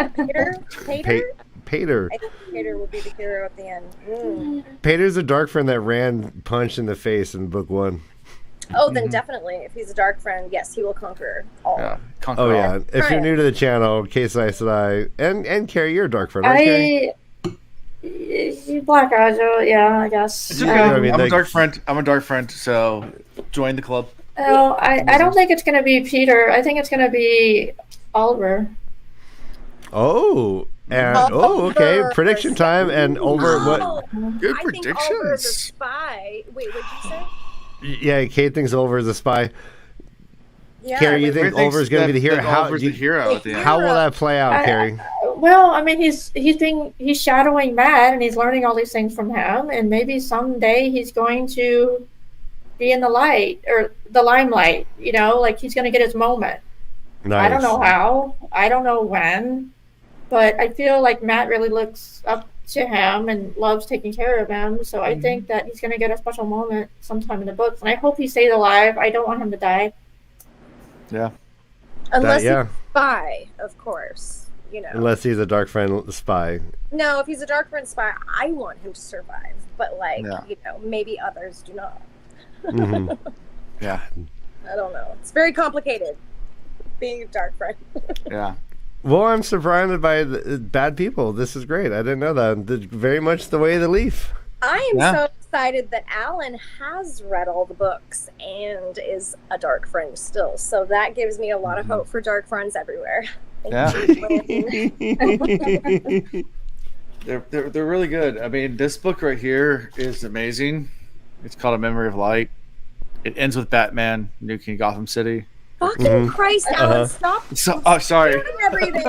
Pater.
I think Peter will be the hero at the end.
Pater's a dark friend that ran punched in the face in book 1.
Oh, then definitely, if he's a dark friend, yes, he will conquer all.
Yeah,
Oh yeah. If you're new to the channel, Case I said and Carrie, you're a dark friend, right, Carrie?
Black eyes, yeah, I guess.
It's okay. I'm a dark friend. I'm a dark friend, so join the club.
Oh, I don't think it's gonna be Peter. I think it's gonna be Oliver.
Oh, and okay. Prediction time and over what?
Good
I
predictions.
think Oliver is a spy. Wait, what'd you say?
Yeah, Kate thinks Oliver is a spy.
Yeah,
Carrie, you think Oliver's going to be the hero? How
Oliver's the hero at the end.
How will that play out, Carrie?
Well, I mean, he's shadowing Matt, and he's learning all these things from him, and maybe someday he's going to be in the light or the limelight. You know, like he's going to get his moment.
Nice.
I don't know how. I don't know when, but I feel like Matt really looks up to him and loves taking care of him. So I think that he's going to get a special moment sometime in the books, and I hope he stays alive. I don't want him to die.
Yeah.
Unless he's a spy, of course. You know.
Unless he's a dark friend spy.
No, if he's a dark friend spy, I want him to survive. But you know, maybe others do not.
Yeah.
I don't know. It's very complicated being a dark friend.
Yeah.
Well, I'm surrounded by bad people. This is great. I didn't know that. Very much the way of the leaf.
I am so excited that Alan has read all the books and is a dark friend still. So that gives me a lot of hope for dark friends everywhere.
They're really good. I mean, this book right here is amazing. It's called A Memory of Light. It ends with Batman nuking Gotham City.
Fucking Christ, Alan, stop.
Sorry.
Everything.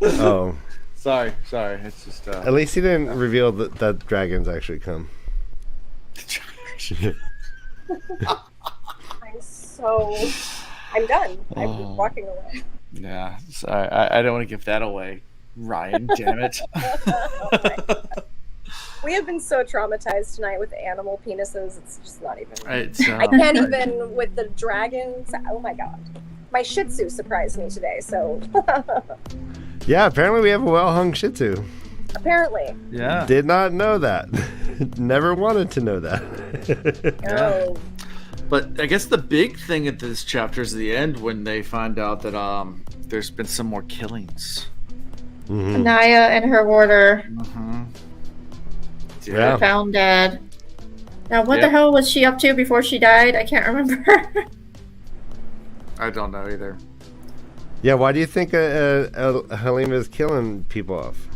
Oh.
Sorry. It's just.
At least he didn't reveal that dragons actually come.
I'm done. I'm walking away.
Yeah, sorry. I don't want to give that away, Ryan. Damn it.
We have been so traumatized tonight with animal penises. It's just not even.
I
can't even with the dragons. Oh my god. My Shih Tzu surprised me today, so.
Yeah, apparently we have a well-hung Shih Tzu.
Apparently.
Yeah.
Did not know that. Never wanted to know that.
Oh.
But I guess the big thing at this chapter is the end when they find out that there's been some more killings.
Naya and her warder
Yeah.
found dead. Now, what the hell was she up to before she died? I can't remember.
I don't know either.
Yeah, why do you think Halima is killing people off?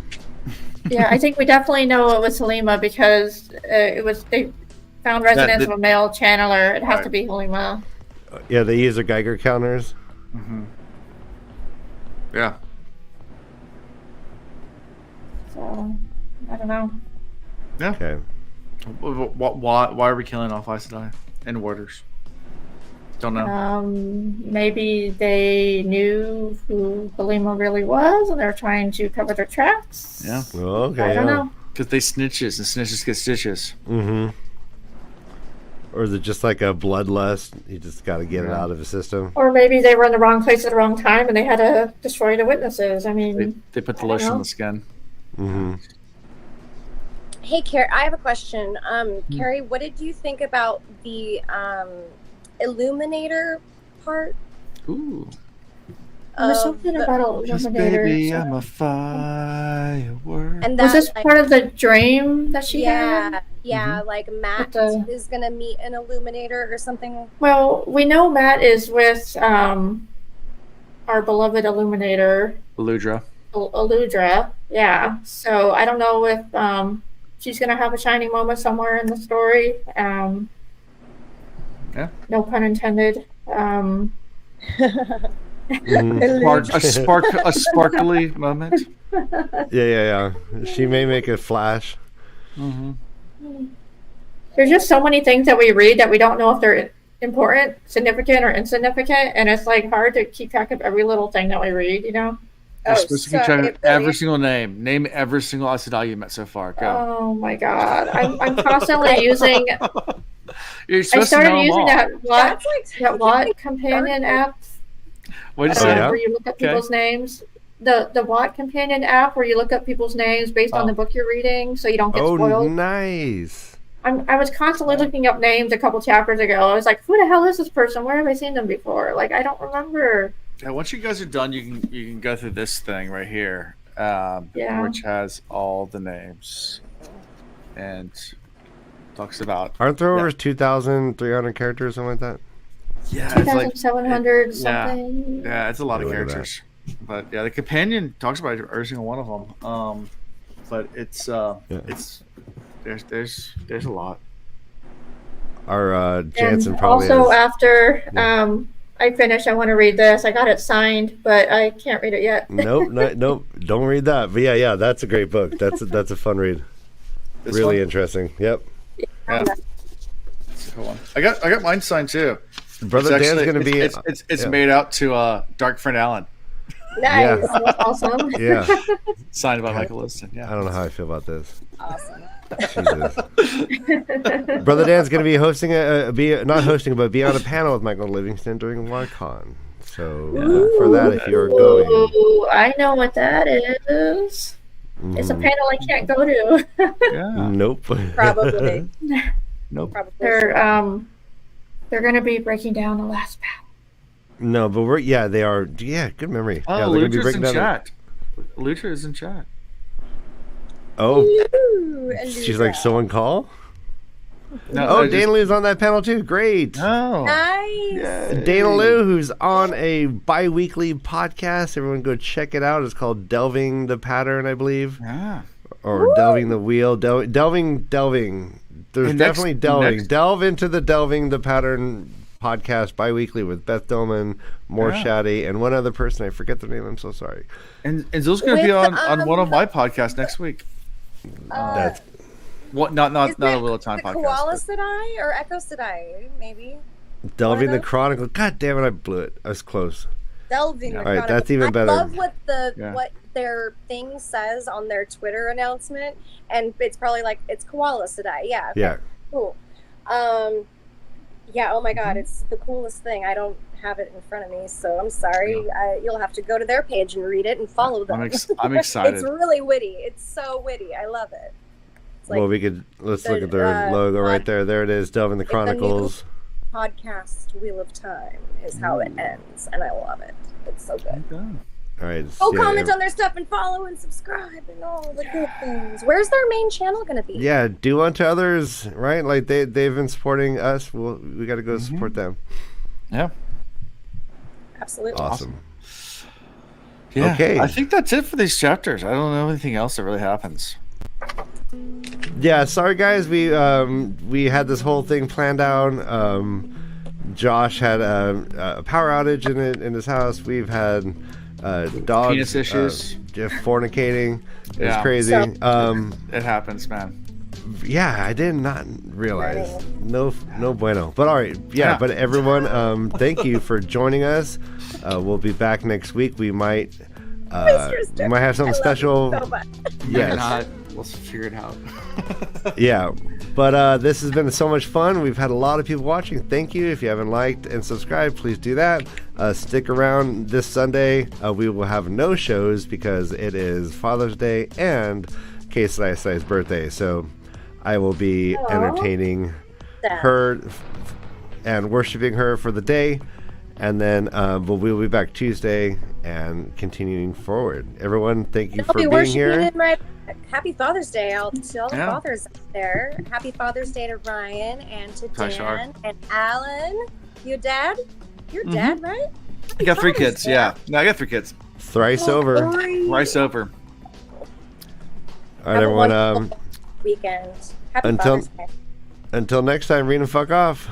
Yeah, I think we definitely know it was Halima because they found residence of a male channeler. It has to be Halima.
Yeah, they use their Geiger counters.
Yeah.
So, I don't know.
Yeah.
Okay.
Why are we killing off Aes Sedai and warders? Don't know.
Maybe they knew who Halima really was, and they're trying to cover their tracks.
Yeah.
Well, okay.
I don't know.
Because they snitches, and snitches get stitches.
Or is it just like a bloodlust? You just got to get it out of the system.
Or maybe they were in the wrong place at the wrong time, and they had to destroy the witnesses. I mean,
they put the lotion on the skin.
Hey, Carrie, I have a question. Carrie, what did you think about the Illuminator part?
Ooh.
There's something about Illuminator.
Baby, I'm a firework.
And
was this part of the dream that she had?
Yeah, like Matt is going to meet an Illuminator or something.
Well, we know Matt is with our beloved Illuminator. Eludra, yeah. So I don't know if she's going to have a shining moment somewhere in the story.
Yeah.
No pun intended.
A sparkly moment.
Yeah. She may make a flash.
There's just so many things that we read that we don't know if they're important, significant, or insignificant, and it's like hard to keep track of every little thing that we read, you know?
Every single name. Name every single Aes Sedai you met so far. Go.
Oh my god. I'm constantly using
I
started using that Watt companion app.
What is that?
Where you look at people's names. the Watt Companion app where you look up people's names based on the book you're reading, so you don't get spoiled.
Nice.
I was constantly looking up names a couple chapters ago. I was like, who the hell is this person? Where have I seen them before? Like, I don't remember.
Yeah, once you guys are done, you can go through this thing right here, which has all the names and talks about.
Aren't there over 2,300 characters, or something like that?
Yeah,
2,700 something.
Yeah, it's a lot of characters. But yeah, the companion talks about every single one of them. But it's there's a lot.
Our Jansen probably
also after I finish, I want to read this. I got it signed, but I can't read it yet.
Nope, don't read that. But yeah, that's a great book. That's a fun read.
This
really
one?
Interesting. Yep.
Yeah. That's a cool one. I got mine signed too.
Brother Dan's going to be.
It's made out to Dark Friend Allen.
Nice. Yeah. That's awesome.
Yeah.
Signed by Michael Liston. Yeah.
I don't know how I feel about this.
Awesome.
Brother Dan's going to be hosting not hosting, but be on a panel with Michael Livingston during WarCon. So for that, if you're going,
I know what that is. It's a panel I can't go to.
Yeah.
Nope.
Probably.
Nope.
Probably.
They're going to be breaking down the last panel.
No, but they are. Yeah, good memory.
Oh,
yeah,
Lutra's in chat. Lutra is in chat.
Oh, she's like, someone call? No, Dana Lou's on that panel too. Great.
Oh,
nice.
Dana Lou, who's on a bi-weekly podcast. Everyone go check it out. It's called Delving the Pattern, I believe.
Yeah.
Or Delving the Wheel. Delving. There's definitely delving. Delve into the Delving the Pattern podcast bi-weekly with Beth Dolman, Shaddy, and one other person. I forget the name. I'm so sorry.
And Zill's going to be on one of my podcasts next week.
That's
what? Not a Wheel of Time podcast.
Koala Sedai or Echo Sedai, maybe.
Delving the Chronicle. God damn it! I blew it. I was close.
Delving the
Chronicle. All right, that's even better.
I love what their thing says on their Twitter announcement, and it's probably like it's Koala Sedai. Yeah. Okay,
yeah.
Cool. Yeah. Oh my God, it's the coolest thing. I don't have it in front of me, so I'm sorry. You'll have to go to their page and read it and follow them.
I'm excited.
It's really witty. It's so witty. I love it.
Like let's look at their logo right there. There it is, Delving the Chronicles.
Podcast Wheel of Time is how it ends, and I love it. It's so good.
All right.
Go comment on their stuff and follow and subscribe and all the good things. Where's their main channel going to be?
Yeah, do unto others, right? Like they've been supporting us. We got to go support them.
Yeah.
Absolutely.
Awesome.
Yeah.
Okay.
I think that's it for these chapters. I don't know anything else that really happens.
Yeah, sorry guys. We had this whole thing planned out. Josh had a power outage in his house. We've had dogs,
penis issues,
fornicating. It's crazy.
It happens, man.
Yeah, I did not realize. No bueno. But all right, yeah. But everyone, thank you for joining us. We'll be back next week. We might have something special.
So much.
Yes.
We'll figure it out.
Yeah, but this has been so much fun. We've had a lot of people watching. Thank you. If you haven't liked and subscribed, please do that. Stick around this Sunday. We will have no shows because it is Father's Day and Case Sai's birthday. So I will be entertaining her and worshiping her for the day. And then we will be back Tuesday and continuing forward. Everyone, thank you for being here.
Happy Father's Day to all the fathers out there. Happy Father's Day to Ryan and to Dan and Alan. Your dad? Your dad, right?
I got 3 kids. Yeah. No, I got 3 kids.
Thrice over.
Thrice over.
All right, everyone.
Weekend. Happy Father's Day.
Until next time, read and fuck off.